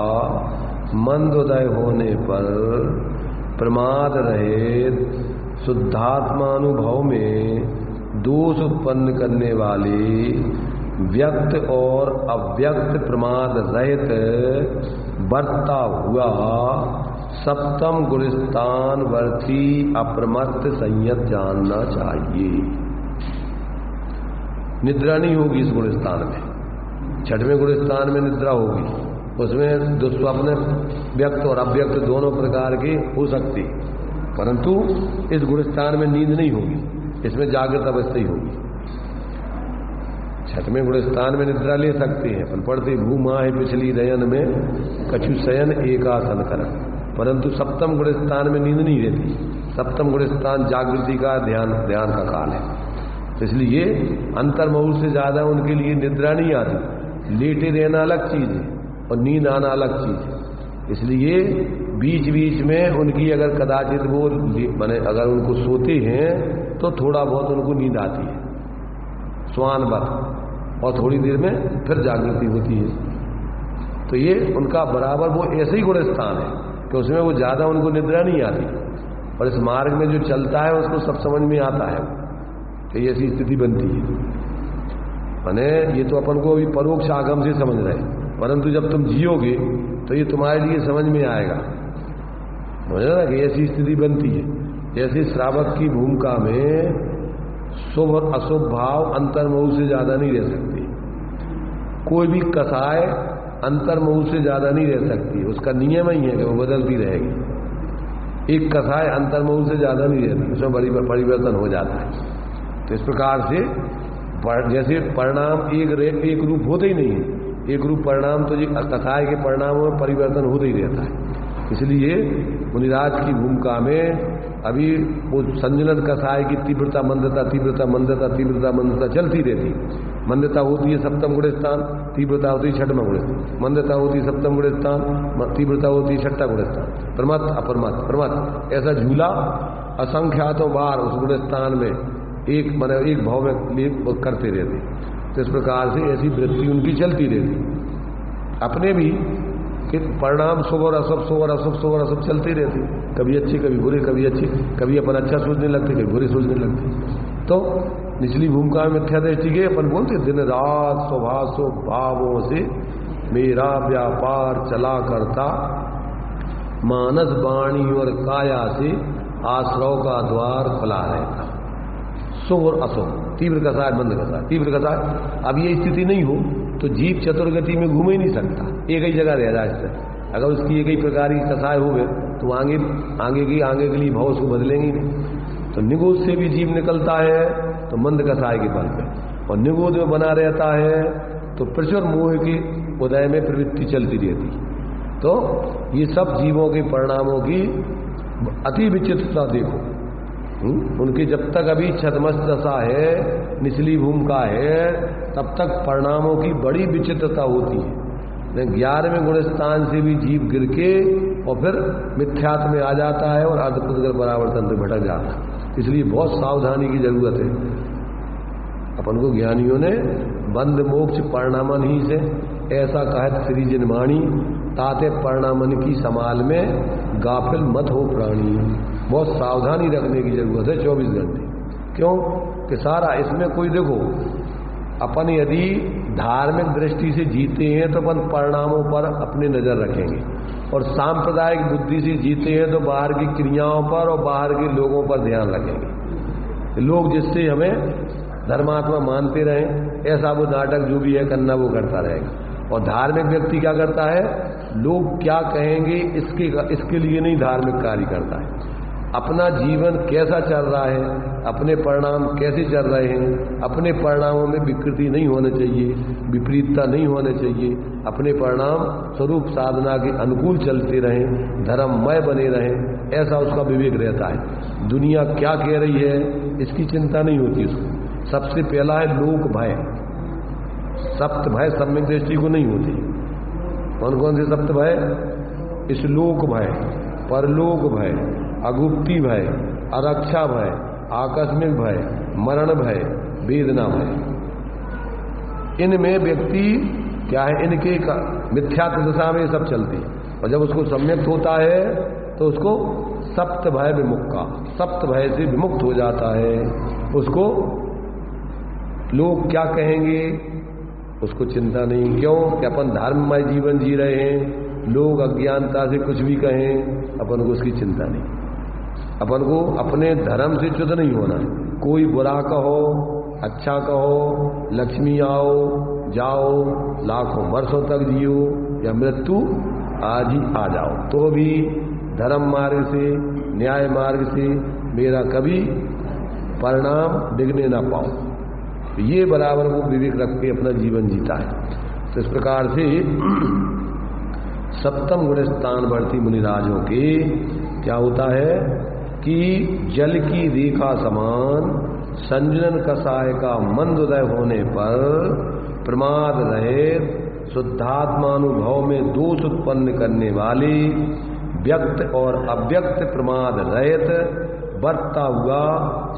मंदोदय होने पर प्रमाद रहित शुद्धात्मानुभव में दोष उत्पन्न करने वाले व्यक्त और अव्यक्त प्रमाद रहित बरता हुआ सप्तम गुणस्थान वर्थी अप्रमत्त संयत जानना चाहिए। निद्रा नहीं होगी इस गुणस्थान में। छठवें गुणस्थान में निद्रा होगी, उसमें दुस्वप्न व्यक्त और अव्यक्त दोनों प्रकार के हो सकते, परंतु इस गुणस्थान में नींद नहीं होगी, इसमें जागृत अवस्था ही होगी। छठवें गुणस्थान में निद्रा ले सकते हैं, पर पढ़ते भूमाह पिछली रयन में कछु शयन एकासन कर, परंतु सप्तम गुणस्थान में नींद नहीं रहती। सप्तम गुणस्थान जागृति का ध्यान का काल है, तो इसलिए अंतर्मुख से ज्यादा उनके लिए निद्रा नहीं आती। लेटे रहना अलग चीज है और नींद आना अलग चीज है। इसलिए बीच बीच में उनकी अगर कदाचित वो माने अगर उनको सोते हैं तो थोड़ा बहुत उनको नींद आती है, स्वान बत, और थोड़ी देर में फिर जागृति होती है। तो ये उनका बराबर वो ऐसे ही गुणस्थान है कि उसमें वो ज्यादा उनको निद्रा नहीं आती, और इस मार्ग में जो चलता है उसको सब समझ में आता है कि ऐसी स्थिति बनती है। माने ये तो अपन को अभी परोक्ष आगम से समझ रहे हैं, परंतु जब तुम जियोगे तो ये तुम्हारे लिए समझ में आएगा, समझ ना, कि ऐसी स्थिति बनती है। जैसे श्रावक की भूमिका में शुभ और अशुभ भाव अंतर्मुख से ज्यादा नहीं रह सकती। कोई भी कसाय अंतर्मुख से ज्यादा नहीं रह सकती, उसका नियम ही है कि वो बदलती रहेगी। एक कसाय अंतर्मुख से ज्यादा नहीं रहती, उसमें बड़ी परिवर्तन हो जाता है। तो इस प्रकार से जैसे परिणाम एक रूप होते ही नहीं है, एक रूप परिणाम तो कसाय के परिणामों में परिवर्तन होता ही रहता है। इसलिए मुनिराज की भूमिका में अभी वो संजलन कसाय की तीव्रता मंदता तीव्रता मंदता तीव्रता मंदता चलती रहती। मंदता होती है सप्तम गुणस्थान, तीव्रता होती है छठवां गुणस्थान, मंदता होती है सप्तम गुणस्थान, तीव्रता होती है छठा गुणस्थान, परमत अपरमत परमत, ऐसा झूला असंख्यातों बार उस गुणस्थान में एक भाव में करते रहते। तो इस प्रकार से ऐसी वृत्ति उनकी चलती रहती। अपने भी कि परिणाम शुभ और अशुभ, शुभ और अशुभ, शुभ और अशुभ चलते रहते, कभी अच्छे कभी बुरे, कभी अच्छे कभी अपन अच्छा सोचने लगते, कभी बुरे सोचने लगते। तो निचली भूमिका में मिथ्या दृष्टि के अपन बोलते दिन रात स्वभाव भावों से मेरा व्यापार चला करता, मानस वाणी और काया से आश्रव का द्वार खुला रहता। शुभ और अशुभ, तीव्र कसाय मंद कसाय, तीव्र कसाय। अब ये स्थिति नहीं हो तो जीव चतुर्गति में घूम ही नहीं सकता, एक ही जगह रह जाए। अगर उसकी एक ही प्रकार की कसाय हो गए तो आगे के लिए भाव उसको बदलेंगे ही नहीं। तो निगोद से भी जीव निकलता है तो मंद कसाय के बल पे, और निगोद में बना रहता है तो प्रचुर मोह की उदय में प्रवृत्ति चलती रहती। तो ये सब जीवों के परिणामों की अति विचित्रता देखो। उनकी जब तक अभी छदमस्त दशा है, निचली भूमिका है, तब तक परिणामों की बड़ी विचित्रता होती है। 11वें गुणस्थान से भी जीव गिर के और फिर मिथ्यात्व में आ जाता है और अर्धपुद्गल परावर्तन में भटक जाता है। इसलिए बहुत सावधानी की जरूरत है। अपन को ज्ञानियों ने बंद मोक्ष परिणामन ही से ऐसा कहत श्री जिनवाणी, ताते परिणामन की समाल में गाफिल मत हो प्राणी। बहुत सावधानी रखने की जरूरत है 24 घंटे। क्यों कि सारा इसमें कोई देखो, अपन यदि धार्मिक दृष्टि से जीते हैं तो अपन परिणामों पर अपनी नजर रखेंगे, और सांप्रदायिक बुद्धि से जीते हैं तो बाहर की क्रियाओं पर और बाहर के लोगों पर ध्यान रखेंगे। लोग जिससे हमें धर्मात्मा मानते रहें, ऐसा वो नाटक जो भी है करना वो करता रहेगा। और धार्मिक व्यक्ति क्या करता है, लोग क्या कहेंगे इसके लिए नहीं धार्मिक कार्य करता है। अपना जीवन कैसा चल रहा है, अपने परिणाम कैसे चल रहे हैं, अपने परिणामों में विकृति नहीं होने चाहिए, विपरीतता नहीं होने चाहिए, अपने परिणाम स्वरूप साधना के अनुकूल चलते रहें, धर्ममय बने रहें, ऐसा उसका विवेक रहता है। दुनिया क्या कह रही है इसकी चिंता नहीं होती उसको। सबसे पहला है लोक भय। सप्त भय सम्यक दृष्टि को नहीं होती। कौन कौन से सप्त भय? श्लोक भय, परलोक भय, अगुप्ती भय, अरक्षा भय, आकस्मिक भय, मरण भय, वेदना भय। इनमें व्यक्ति क्या है, इनके मिथ्यात्व दशा में सब चलती है, और जब उसको सम्यक्त होता है तो उसको सप्त भय विमुक्ता, सप्त भय से विमुक्त हो जाता है। उसको लोग क्या कहेंगे उसको चिंता नहीं। क्यों कि अपन धर्ममय जीवन जी रहे हैं, लोग अज्ञानता से कुछ भी कहें, अपन को उसकी चिंता नहीं। अपन को अपने धर्म से च्युत नहीं होना है। कोई बुरा कहो, अच्छा कहो, लक्ष्मी आओ जाओ, लाखों वर्षों तक जियो या मृत्यु आज ही आ जाओ, तो भी धर्म मार्ग से, न्याय मार्ग से मेरा कभी परिणाम डिगने ना पाओ। ये बराबर वो विवेक रख के अपना जीवन जीता है। तो इस प्रकार से सप्तम गुण स्थानवर्ती मुनिराजों के क्या होता है कि जल की रेखा समान संजनन कषाय का मंद उदय होने पर प्रमाद रहित शुद्धात्मानुभव में दोष उत्पन्न करने वाले व्यक्त और अव्यक्त प्रमाद रहित बरतता हुआ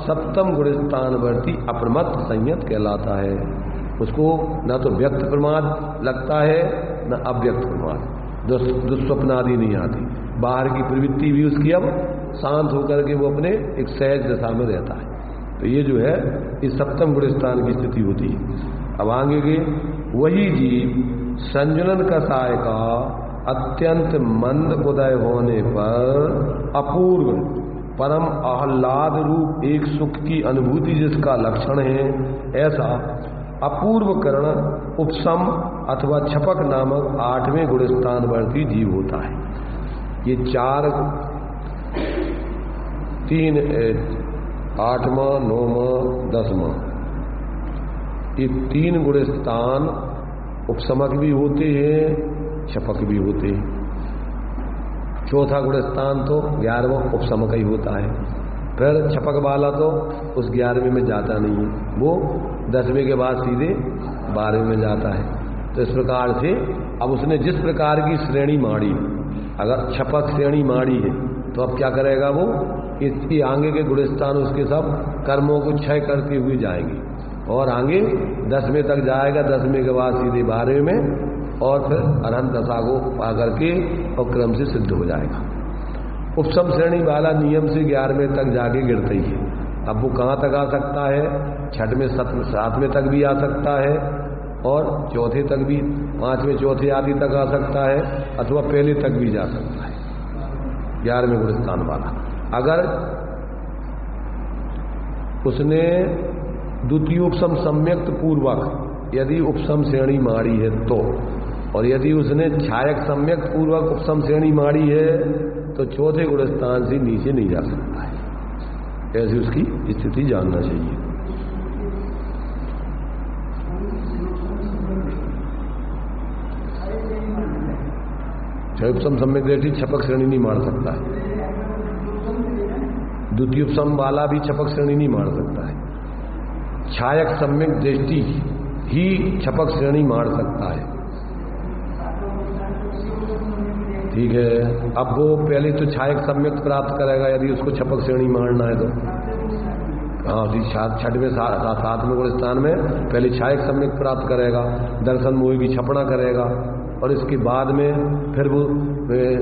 सप्तम गुण स्थानवर्ती अप्रमत्त संयत कहलाता है। उसको न तो व्यक्त प्रमाद लगता है न अव्यक्त प्रमाद, दुस्वप्न आदि नहीं आती, बाहर की प्रवृत्ति भी उसकी अब शांत होकर के वो अपने एक सहज दशा में रहता है। तो ये जो है इस सप्तम गुण स्थान की स्थिति होती है। अब आगे के वही जीव संजनन कषाय का अत्यंत मंद उदय होने पर अपूर्व परम आह्लाद रूप एक सुख की अनुभूति जिसका लक्षण है, ऐसा अपूर्व करण उपसम अथवा छपक नामक 8वें गुण स्थानवर्ती जीव होता है। ये 3 8वां 9वां 10वां ये 3 गुण स्थान उपसमक भी होते हैं, छपक भी होते हैं। चौथा गुण स्थान तो 11वां उपसमक ही होता है। फिर छपक वाला तो उस 11वें में जाता नहीं है, वो 10वें के बाद सीधे 12वें में जाता है। तो इस प्रकार से अब उसने जिस प्रकार की श्रेणी माड़ी, अगर छपक श्रेणी माड़ी है तो अब क्या करेगा वो, इसकी आगे के गुण स्थान उसके सब कर्मों को क्षय करते हुए जाएंगे और आगे 10वें तक जाएगा, 10वें के बाद सीधे 12वें में और फिर अरहंत दशा को पा करके और क्रम से सिद्ध हो जाएगा। उपसम श्रेणी वाला नियम से 11वें तक जाके गिरता ही है। अब वो कहाँ तक आ सकता है, 6वें 7वें तक भी आ सकता है और चौथे तक भी, 5वें चौथे आदि तक आ सकता है, अथवा पहले तक भी जा सकता है 11वें गुण स्थान वाला। अगर उसने द्वितीय उपसम सम्यक्त पूर्वक यदि उपसम श्रेणी मारी है तो, और यदि उसने छायक सम्यक्त पूर्वक उपसम श्रेणी मारी है तो चौथे गुण स्थान से नीचे नहीं जा सकता है। ऐसी उसकी स्थिति जानना चाहिए। उपसम सम्यक दृष्टि छपक श्रेणी नहीं मार सकता है, द्वितीय उपसम वाला भी छपक श्रेणी नहीं मार सकता है। छायक सम्यक दृष्टि ही छपक श्रेणी मार सकता है। ठीक है, अब वो पहले तो छायक सम्यक प्राप्त करेगा यदि उसको छपक श्रेणी मारना है तो। हाँ, 6वें 7वें गुण स्थान में पहले छायक सम्यक प्राप्त करेगा, दर्शन मोह की छपना करेगा और इसके बाद में फिर वो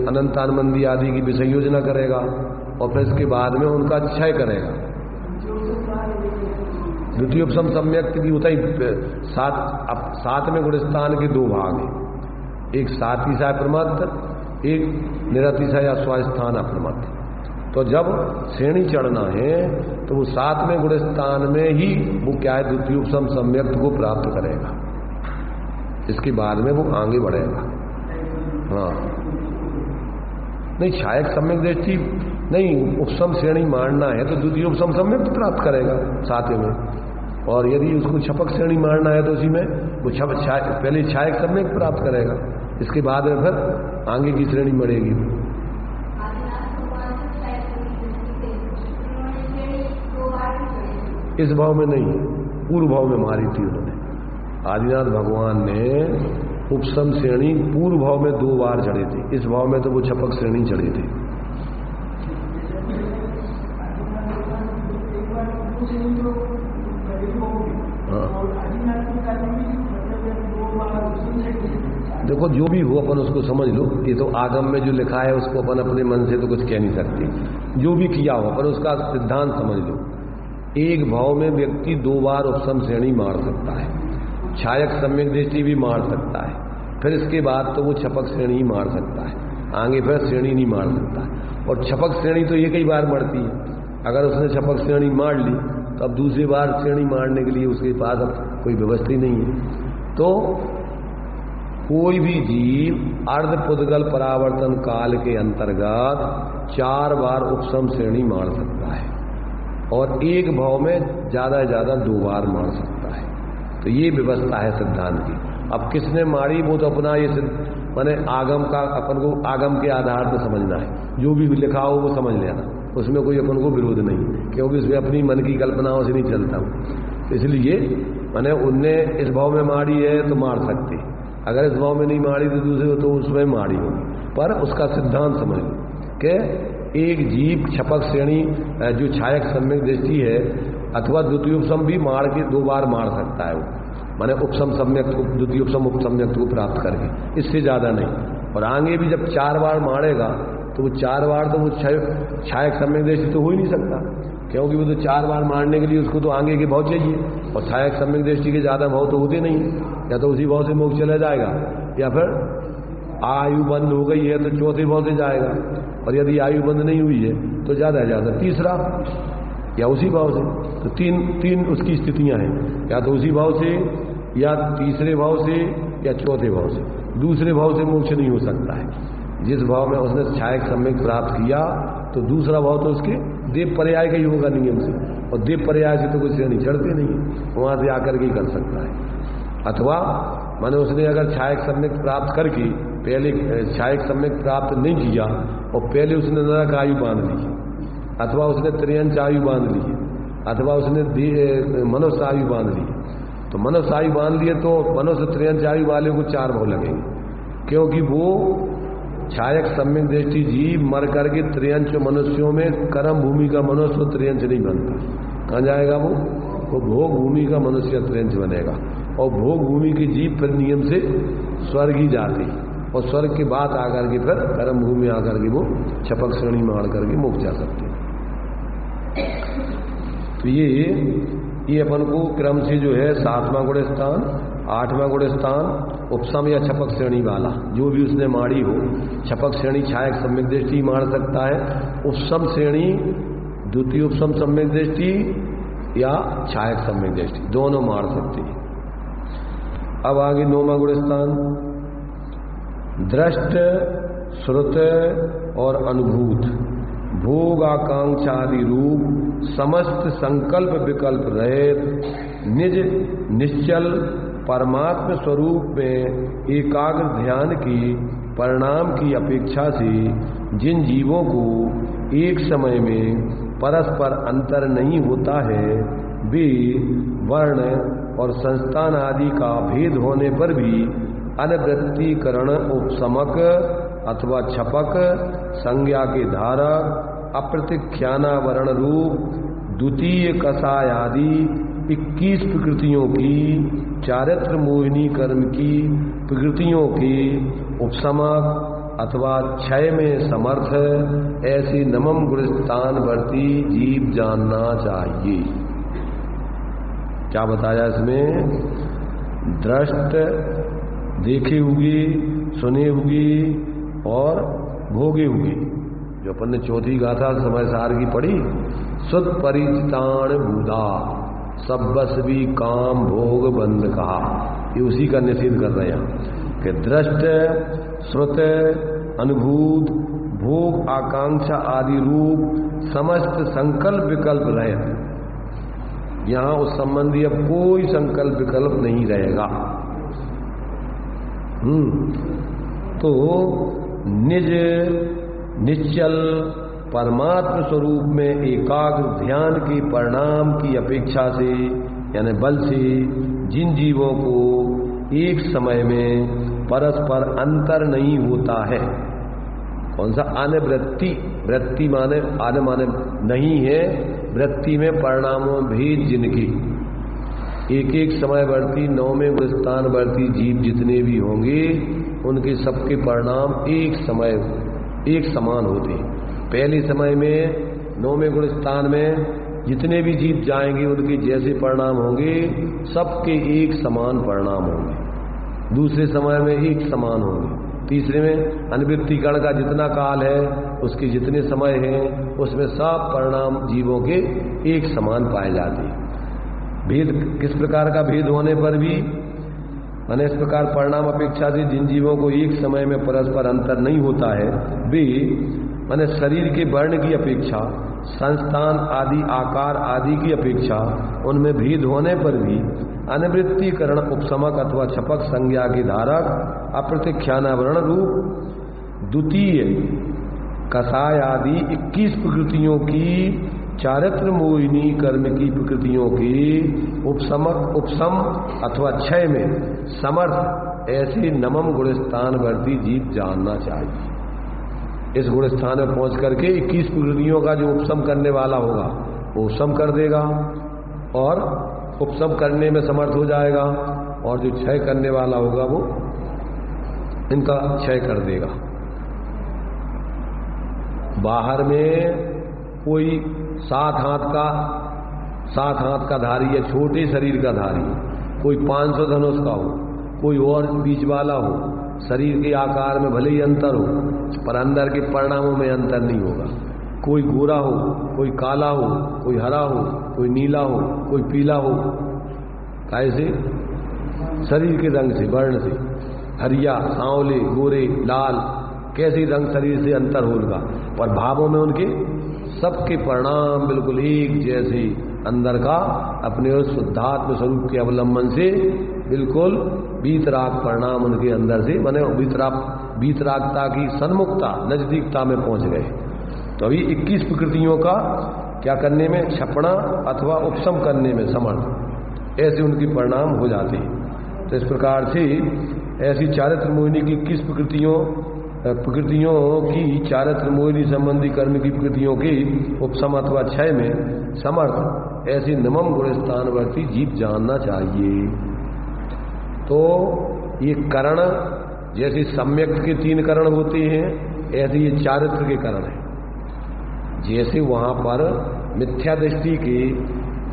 अनंतानंदी आदि की विषय योजना करेगा और फिर इसके बाद में उनका क्षय करेगा। द्वितीय उपसम सम्यक की होता ही 7वें गुण स्थान के 2 भाग हैं, एक सातिशय प्रमत्त, एक निरतिशय या स्वास्थान अप्रमत्त। तो जब श्रेणी चढ़ना है तो वो 7वें गुण स्थान में ही वो क्या है, द्वितीय उपसम सम्यक्त को प्राप्त करेगा, इसके बाद में वो आगे बढ़ेगा। हाँ, नहीं छायक सम्यक दृष्टि नहीं, उपसम श्रेणी मारना है तो द्वितीय उपसम सम्यक्त प्राप्त करेगा 7वें में, और यदि उसको छपक श्रेणी मारना है तो उसी में वो पहले छायक सम्यक प्राप्त करेगा, इसके बाद में फिर आगे की श्रेणी बढ़ेगी। इस भाव में नहीं, पूर्व भाव में मारी थी उन्होंने। आदिनाथ भगवान ने उपसम श्रेणी पूर्व भाव में 2 बार चढ़े थे, इस भाव में तो वो छपक श्रेणी चढ़े थे। देखो जो भी हो अपन उसको समझ लो, ये तो आगम में जो लिखा है उसको अपन अपने मन से तो कुछ कह नहीं सकते। जो भी किया हो अपन उसका सिद्धांत समझ लो। एक भाव में व्यक्ति 2 बार उपसम श्रेणी मार सकता है, छायक सम्यक दृष्टि भी मार सकता है, फिर इसके बाद तो वो छपक श्रेणी ही मार सकता है, आगे फिर श्रेणी नहीं मार सकता है। और छपक श्रेणी तो एक ही बार मरती है, अगर उसने छपक श्रेणी मार ली तो अब दूसरी बार श्रेणी मारने के लिए उसके पास अब कोई व्यवस्था ही नहीं है। तो कोई भी जीव अर्ध पुद्गल परावर्तन काल के अंतर्गत 4 बार उपसम श्रेणी मार सकता है और एक भाव में ज्यादा से ज्यादा 2 बार मार सकता है। तो ये व्यवस्था है सिद्धांत की। अब किसने मारी वो तो अपना ये माने आगम का अपन को आगम के आधार पर समझना है, जो भी लिखा हो वो समझ लेना, उसमें कोई अपन को विरोध नहीं, क्योंकि उसमें अपनी मन की कल्पनाओं से नहीं चलता हूं। इसलिए मैंने उनने इस भाव में मारी है तो मार सकते, अगर इस भाव में नहीं मारी तो दूसरे तो उसमें मारी होगी। पर उसका सिद्धांत समझ लो कि एक जीव छपक श्रेणी जो छायक सम्यक दृष्टि है अथवा द्वितीय उपसम भी मार के 2 बार मार सकता है वो, माने उपसम सम्यक को द्वितीय उपसम उपसम्यक को प्राप्त करके, इससे ज्यादा नहीं। और आगे भी जब 4 बार मारेगा तो वो 4 बार तो वो छायक सम्यक दृष्टि तो हो ही नहीं सकता, क्योंकि वो तो 4 बार मारने के लिए उसको तो आगे के भाव चाहिए, और छायक सम्यक दृष्टि के ज्यादा भाव तो होते नहीं, या तो उसी भाव से मोक्ष चला जाएगा या फिर आयु बंद हो गई है तो 4थे भाव से जाएगा, और यदि आयु बंद नहीं हुई है तो ज्यादा ज्यादा 3रा या उसी भाव से। तो तीन उसकी स्थितियां हैं, या तो उसी भाव से या 3रे भाव से या 4थे भाव से। दूसरे भाव से मोक्ष नहीं हो सकता है। जिस भाव में उसने छायक सम्यक प्राप्त किया तो दूसरा भाव तो उसके देव पर्याय का ही होगा नियम से, और देव पर्याय से तो कोई श्रेणी चढ़ते नहीं है, वहां से आकर के ही कर सकता है। अथवा माने उसने अगर छायक सम्यक प्राप्त करके पहले छायक सम्यक प्राप्त नहीं किया और पहले उसने नरक आयु बांध ली, अथवा उसने त्रियंच आयु बांध ली, अथवा उसने मनुष्य आयु बांध ली, तो मनुष्य आयु बांध लिए तो मनुष्य त्रियंच आयु वाले को 4 भाव लगेंगे, क्योंकि वो छायक सम्यक दृष्टि जीव मर करके त्रियंच मनुष्यों में कर्म भूमि का मनुष्य त्रियंच नहीं बनता। कहाँ जाएगा वो भोग भूमि का मनुष्य त्रियंच बनेगा, और भोग भूमि के जीव फिर नियम से स्वर्ग ही जाते, और स्वर्ग के बाद आकर के फिर कर्म भूमि आकर के वो छपक श्रेणी मार करके मोक्ष जा सकते। तो ये अपन को क्रम से जो है 7वां गुण स्थान, 8वां गुण स्थान उपसम या छपक श्रेणी वाला जो भी उसने मारी हो, छपक श्रेणी छायक सम्यक दृष्टि मार सकता है, उपसम श्रेणी द्वितीय उपसम सम्यक दृष्टि या छायक सम्यक दृष्टि दोनों मार सकते हैं। अब आगे 9वां गुण स्थान, दृष्ट श्रुत और अनुभूत भोग आकांक्षादि रूप समस्त संकल्प विकल्प रहित निज निश्चल परमात्म स्वरूप में एकाग्र ध्यान की परिणाम की अपेक्षा से जिन जीवों को एक समय में परस्पर अंतर नहीं होता है, वे वर्ण और संस्थान आदि का भेद होने पर भी अनवृत्तीकरण उपसमक अथवा छपक संज्ञा के धारक अप्रतिख्यानावरण रूप द्वितीय कषाय आदि 21 प्रकृतियों की चारित्र मोहिनी कर्म की प्रकृतियों के उपसमक अथवा क्षय में समर्थ ऐसे नमम गुणस्थान वर्ती जीव जानना चाहिए। क्या बताया इसमें? दृष्ट देखे हुए, सुने हुए और भोगे हुए, जो अपन ने 4थी गाथा समय सार की पढ़ी, सुत परिचितान बूधा सब बस भी काम भोग बंद कहा, ये उसी का निषेध कर रहे हैं कि दृष्ट श्रुत अनुभूत भोग आकांक्षा आदि रूप समस्त संकल्प विकल्प रहे, यहां उस संबंधी अब कोई संकल्प विकल्प नहीं रहेगा। तो निज निश्चल परमात्म स्वरूप में एकाग्र ध्यान के परिणाम की अपेक्षा से यानी बल से जिन जीवों को एक समय में परस्पर अंतर नहीं होता है, कौन सा? अनवृत्ति, वृत्ति माने आने माने नहीं है, वृत्ति में परिणामों भेद जिनकी एक एक समय वर्ती 9वें गुणस्थान वर्ती जीव जितने भी होंगे उनके सबके परिणाम एक समान होते हैं। पहले समय में 9वें गुणस्थान में जितने भी जीव जाएंगे उनके जैसे परिणाम होंगे, सबके एक समान परिणाम होंगे। दूसरे समय में एक समान होंगे, तीसरे में अनिवृत्तिकरण का जितना काल है, उसके जितने समय हैं, उसमें सब परिणाम जीवों के एक समान पाए जाते हैं। भेद किस प्रकार का भेद होने पर भी माने इस प्रकार परिणाम अपेक्षा से जिन जीवों को एक समय में परस्पर अंतर नहीं होता है, वे माने शरीर के वर्ण की अपेक्षा, संस्थान आदि आकार आदि की अपेक्षा उनमें भेद होने पर भी अनिवृत्तिकरण उपशमक अथवा छपक संज्ञा के धारक अप्रतिख्यानावरण रूप द्वितीय कसाय आदि 21 प्रकृतियों की चारित्र मोहिनी कर्म की प्रकृतियों की उपशम अथवा क्षय में समर्थ ऐसे नमम गुणस्थान वर्ती जीव जानना चाहिए। इस गुणस्थान में पहुंच करके 21 प्रकृतियों का जो उपशम करने वाला होगा वो उपशम कर देगा और उपशम करने में समर्थ हो जाएगा, और जो क्षय करने वाला होगा वो इनका क्षय कर देगा। बाहर में कोई 7 हाथ का धारी है, छोटे शरीर का धारी, कोई 500 धनुष का हो, कोई और बीच वाला हो, शरीर के आकार में भले ही अंतर हो पर अंदर के परिणामों में अंतर नहीं होगा। कोई गोरा हो, कोई काला हो, कोई हरा हो, कोई नीला हो, कोई पीला हो, कैसे शरीर के रंग से, वर्ण से, हरिया, सांवले, गोरे, लाल, कैसे रंग शरीर से अंतर होगा, पर भावों में उनके सबके परिणाम बिल्कुल एक जैसे, अंदर का अपने उस शुद्धात्म स्वरूप के अवलंबन से बिल्कुल वीतराग परिणाम उनके अंदर से बने, वीतरागता की सन्मुखता नजदीकता में पहुंच गए। तो अभी 21 प्रकृतियों का क्या करने में, छपना अथवा उपशम करने में समर्थ, ऐसे उनकी परिणाम हो जाते हैं। तो इस प्रकार से ऐसी चारित्र मोहिनी की 21 प्रकृतियों की चारित्र मोहिनी संबंधी कर्म की प्रकृतियों की उपशम अथवा क्षय में समर्थ ऐसी नमम गुणस्थानवर्ती जीव जानना चाहिए। तो ये करण जैसे सम्यक के 3 करण होते हैं, ऐसे ये चारित्र के करण हैं। जैसे वहां पर मिथ्या दृष्टि के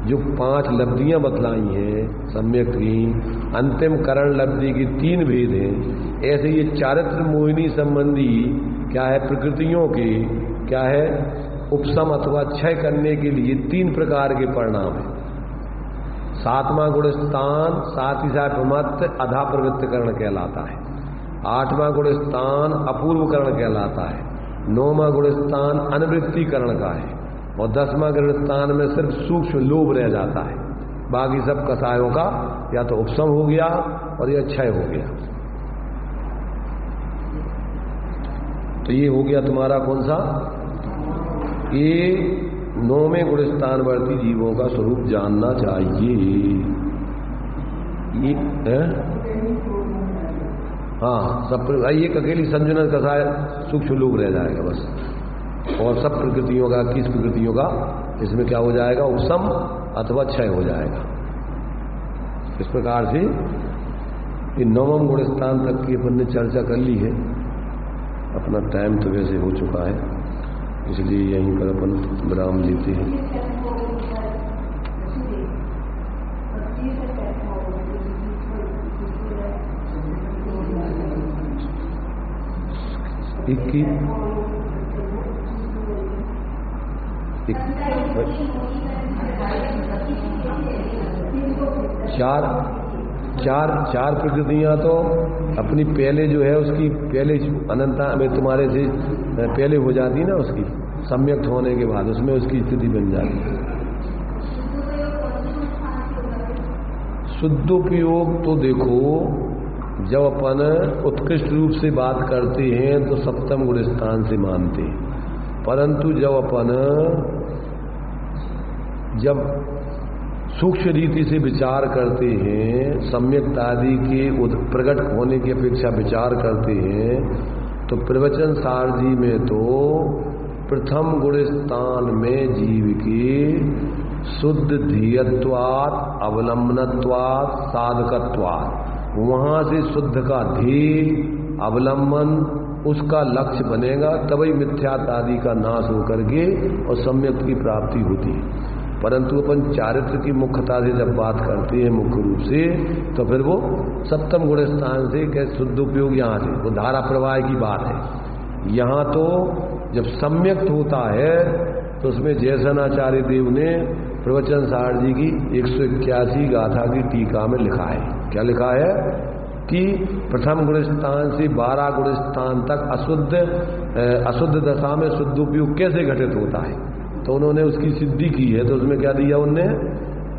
जो 5 लब्धियां बतलाई हैं सम्यक की, अंतिम करण लब्धि की 3 भेद हैं, ऐसे ये चारित्र मोहिनी संबंधी क्या है प्रकृतियों के क्या है उपशम अथवा क्षय करने के लिए 3 प्रकार के परिणाम हैं। 7वां गुणस्थान साथ ही साथ मत अधा प्रवृत्तिकरण कहलाता है, 8वां गुणस्थान अपूर्वकरण कहलाता है, 9वां गुणस्थान अनिवृत्तिकरण का है, और 10वां गुणस्थान में सिर्फ सूक्ष्म लोभ रह जाता है। बाकी सब कसायों का या तो उपशम हो गया और या क्षय हो गया। तो ये हो गया तुम्हारा कौन सा, ये 9वें गुणस्थानवर्ती जीवों का स्वरूप जानना चाहिए। ये हाँ, सब एक अकेली संजुनन कसाय सूक्ष्म लोभ रह जाएगा बस, और सब प्रकृतियों का 21 प्रकृतियों का इसमें क्या हो जाएगा, उपशम अथवा क्षय हो जाएगा। इस प्रकार से ये 9वें गुणस्थान तक की अपन ने चर्चा कर ली है। अपना टाइम तो वैसे हो चुका है, इसलिए यहीं पर अपन विराम लेते हैं। चार प्रकृतियां तो अपनी पहले जो है उसकी पहले अनंता में तुम्हारे से पहले हो जाती ना, उसकी सम्यक होने के बाद उसमें उसकी स्थिति बन जाती है। शुद्धोपयोग तो देखो, जब अपन उत्कृष्ट रूप से बात करते हैं तो 7वें गुणस्थान से मानते हैं, परंतु जब सूक्ष्म रीति से विचार करते हैं, सम्यक आदि के प्रकट होने की अपेक्षा विचार करते हैं, तो प्रवचन सारजी में तो प्रथम गुणस्थान में जीव की शुद्ध ध्येयत्वात् अवलंबनत्वात् साधकत्वात्, वहां से शुद्ध का ध्येय अवलंबन उसका लक्ष्य बनेगा, तभी मिथ्यात आदि का नाश होकर के और सम्यक की प्राप्ति होती है। परंतु अपन चारित्र की मुख्यता से जब बात करते हैं मुख्य रूप से, तो फिर वो सप्तम गुण स्थान से कैसे शुद्ध उपयोग यहाँ से वो धारा प्रवाह की बात है। यहाँ तो जब सम्यक्त होता है तो उसमें जयसेनाचार्य देव ने प्रवचन सार जी की 181 गाथा की टीका में लिखा है। क्या लिखा है कि प्रथम गुण स्थान से 12 गुण स्थान तक अशुद्ध दशा में शुद्ध उपयोग कैसे घटित होता है, तो उन्होंने उसकी सिद्धि की है। तो उसमें क्या दिया उनने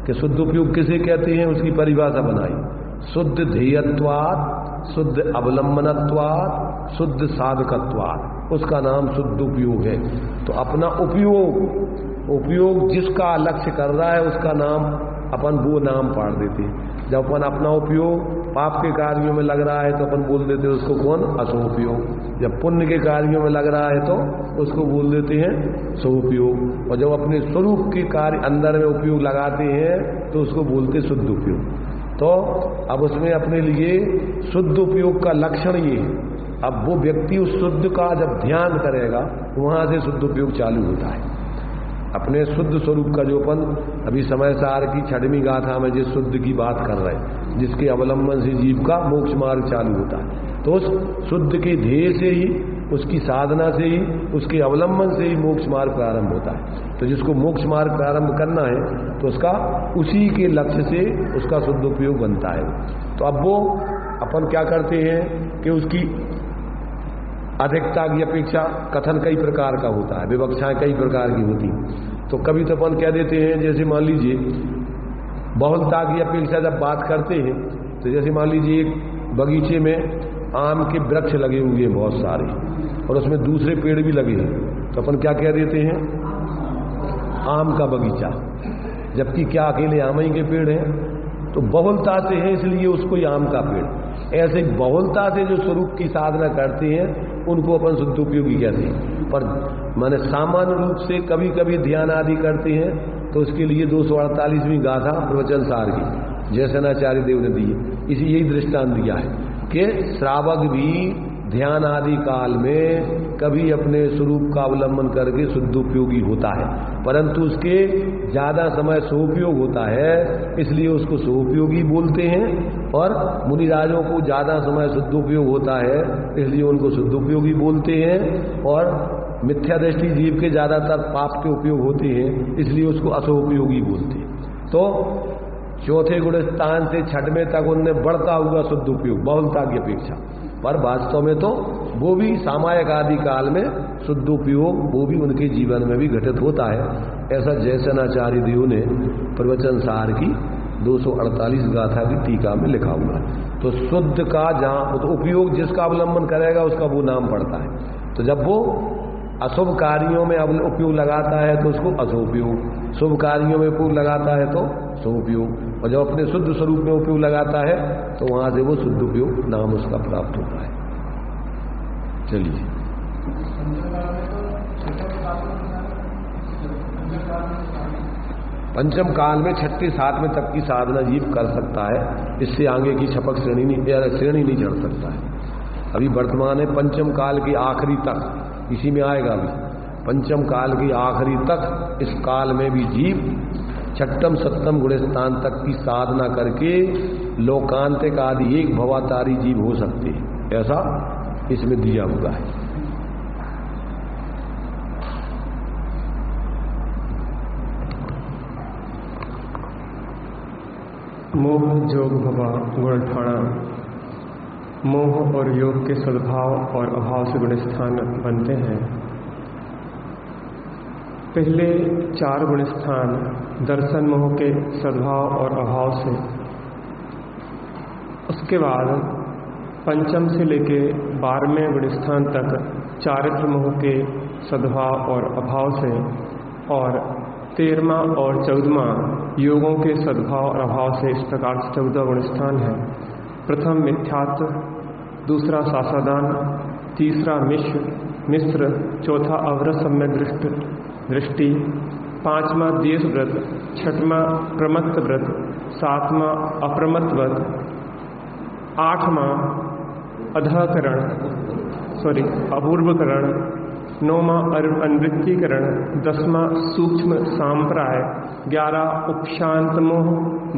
कि शुद्ध उपयोग किसे कहते हैं, उसकी परिभाषा बनाई। शुद्ध ध्येयत्वात्, शुद्ध अवलंबनत्वात्, शुद्ध साधकत्वात्, उसका नाम शुद्ध उपयोग है। तो अपना उपयोग जिसका लक्ष्य कर रहा है उसका नाम अपन वो नाम पाड़ देते हैं। जब अपन अपना उपयोग पाप के कार्यों में लग रहा है तो अपन बोल देते हैं उसको कौन, असोपयोग। जब पुण्य के कार्यों में लग रहा है तो उसको बोल देते हैं सोपयोग। और जब अपने स्वरूप के कार्य अंदर में उपयोग लगाते हैं तो उसको बोलते शुद्ध उपयोग। तो अब उसमें अपने लिए शुद्ध उपयोग का लक्षण ये है। अब वो व्यक्ति उस शुद्ध का जब ध्यान करेगा वहां से शुद्ध उपयोग चालू होता है। अपने शुद्ध स्वरूप का जो अपन अभी समय सार की 6वीं गाथा में जिस शुद्ध की बात कर रहे हैं, जिसके अवलंबन से जीव का मोक्ष मार्ग चालू होता है, तो उस शुद्ध के ध्येय से ही, उसकी साधना से ही, उसके अवलंबन से ही मोक्ष मार्ग प्रारंभ होता है। तो जिसको मोक्ष मार्ग प्रारंभ करना है तो उसका उसी के लक्ष्य से उसका शुद्ध उपयोग बनता है। तो अब वो अपन क्या करते हैं कि उसकी अधिकता की अपेक्षा कथन कई प्रकार का होता है, विवक्षाएं कई प्रकार की होती हैं। तो कभी तो अपन कह देते हैं, जैसे मान लीजिए बहुलता की अपेक्षा जब बात करते हैं तो जैसे मान लीजिए एक बगीचे में आम के वृक्ष लगे हुए हैं बहुत सारे और उसमें दूसरे पेड़ भी लगे हैं, तो अपन क्या कह देते हैं, आम का बगीचा। जबकि क्या अकेले आम ही के पेड़ हैं, तो बहुलता से है इसलिए उसको आम का पेड़। ऐसे बहुलता से जो स्वरूप की साधना करते हैं उनको अपन शुद्ध उपयोगी कहते हैं। पर माने सामान्य रूप से कभी कभी ध्यान आदि करते हैं तो उसके लिए 248वीं गाथा प्रवचन सार की जयसेनाचार्य देव ने दी। इसी यही दृष्टांत दिया है कि श्रावक भी ध्यान आदि काल में कभी अपने स्वरूप का अवलंबन करके शुद्ध उपयोगी होता है, परंतु उसके ज्यादा समय सोपयोग होता है इसलिए उसको सोपयोगी बोलते हैं। और मुनिराजों को ज्यादा समय शुद्ध उपयोग होता है इसलिए उनको शुद्ध उपयोगी बोलते हैं। और मिथ्या दृष्टि जीव के ज्यादातर पाप के उपयोग होते हैं इसलिए उसको असोपयोगी बोलते हैं। तो चौथे गुण स्थान से 6वें तक उनने बढ़ता हुआ शुद्ध उपयोग बहुलता की अपेक्षा, पर वास्तव में तो वो भी सामायिक आदि काल में शुद्ध उपयोग वो भी उनके जीवन में भी घटित होता है। ऐसा जयसेनाचार्य देव ने प्रवचन सार की 248 गाथा की टीका में लिखा हुआ है। तो शुद्ध का जहां तो उपयोग जिसका अवलंबन करेगा उसका वो नाम पड़ता है। तो जब वो अशुभ कार्यों में उपयोग लगाता है तो उसको असोपयोग, शुभ कार्यों में उपयोग लगाता है तो सोपयोग, और जब अपने शुद्ध स्वरूप में उपयोग लगाता है तो वहां से वो शुद्ध उपयोग नाम उसका प्राप्त होता है। चलिए पंचम काल में 6ठे 7वें तक की साधना जीव कर सकता है, इससे आगे की छपक श्रेणी नहीं चढ़ सकता है। अभी वर्तमान है पंचम काल की आखिरी तक, इसी में आएगा। अभी पंचम काल की आखिरी तक इस काल में भी जीव 6म 7म गुण स्थान तक की साधना करके लोकांतिक आदि एक भवातारी जीव हो सकते हैं, ऐसा इसमें दिया हुआ है। मोह जोग भवा गुण ठाणा। मोह और योग के सद्भाव और अभाव से गुण स्थान बनते हैं। पहले 4 गुण स्थान दर्शन मोह के सद्भाव और अभाव से, उसके बाद पंचम से लेके 12वें गुण स्थान तक चारित्र मोह के सद्भाव और अभाव से, और 13वां और 14वां योगों के सद्भाव और अभाव से। इस प्रकार से 14 गुण स्थान है। प्रथम मिथ्यात्व, दूसरा सासादान, तीसरा मिश्र, चौथा अवरस सम्यक दृष्टि, 5वां देश व्रत, 6वां प्रमत्त व्रत, 7वां अप्रमत्त व्रत, 8वां अपूर्वकरण, 9वां अनुवृत्तीकरण, 10वां सूक्ष्म सांप्राय, 11 उपशांत मोह,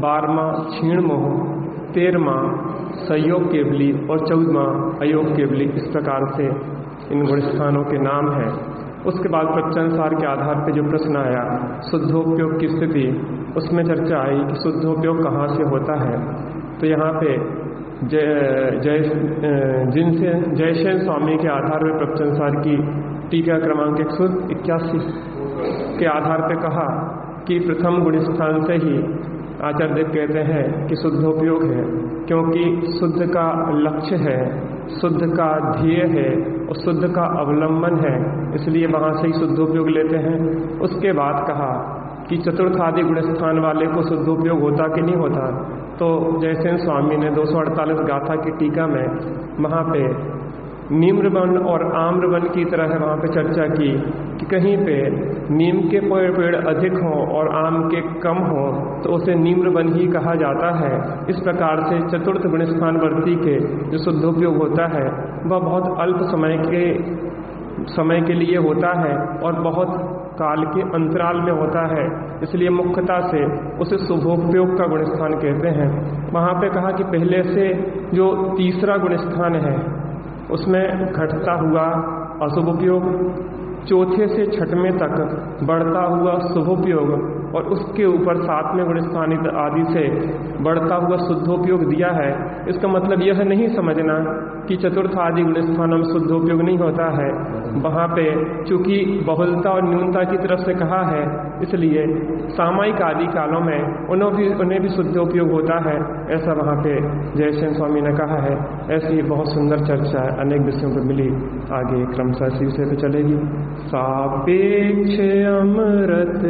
12वां क्षीण मोह, 13वां संयोग केवली और 14वां अयोग केवली। इस प्रकार से इन गुण स्थानों के नाम हैं। उसके बाद प्रत्यनुसार के आधार पर जो प्रश्न आया शुद्धोपयोग की स्थिति, उसमें चर्चा आई कि शुद्धोपयोग कहाँ से होता है। तो यहाँ पे जयसेन स्वामी के आधार पर प्रत्यनुसार की टीका क्रमांक 181 के आधार पर कहा कि प्रथम गुण स्थान से ही आचार्य देव कहते हैं कि शुद्धोपयोग है, क्योंकि शुद्ध का लक्ष्य है, शुद्ध का ध्येय है और शुद्ध का अवलंबन है, इसलिए वहाँ से ही शुद्धोपयोग लेते हैं। उसके बाद कहा कि चतुर्थ आदि गुण स्थान वाले को शुद्धोपयोग होता कि नहीं होता। तो जयसेन स्वामी ने 248 गाथा की टीका में वहाँ पे नीम्रवन और आम्रवन की तरह वहाँ पे चर्चा की कि कहीं पे नीम के पेड़ अधिक हों और आम के कम हों तो उसे नीम्रवन ही कहा जाता है। इस प्रकार से चतुर्थ गुणस्थान वर्ती के जो शुद्धोपयोग होता है वह बहुत अल्प समय के लिए होता है और बहुत काल के अंतराल में होता है, इसलिए मुख्यतः से उसे शुभोपयोग का गुणस्थान कहते हैं। वहाँ पे कहा कि पहले से जो तीसरा गुणस्थान है उसमें घटता हुआ अशुभोपयोग, चौथे से छठवें तक बढ़ता हुआ शुभोपयोग और उसके ऊपर 7वें गुणस्थानित आदि से बढ़ता हुआ शुद्धोपयोग दिया है। इसका मतलब यह नहीं समझना कि चतुर्थ आदि गुणस्थानों में शुद्धोपयोग नहीं होता है। वहाँ पे चूंकि बहुलता और न्यूनता की तरफ से कहा है, इसलिए सामयिक आदि कालों में उन्हें भी शुद्धोपयोग होता है, ऐसा वहाँ पे जयसेन स्वामी ने कहा है। ऐसी बहुत सुंदर चर्चा है, अनेक विषयों पर मिली, आगे क्रमशः इसी विषय पर चलेगी। सापेक्ष अमृत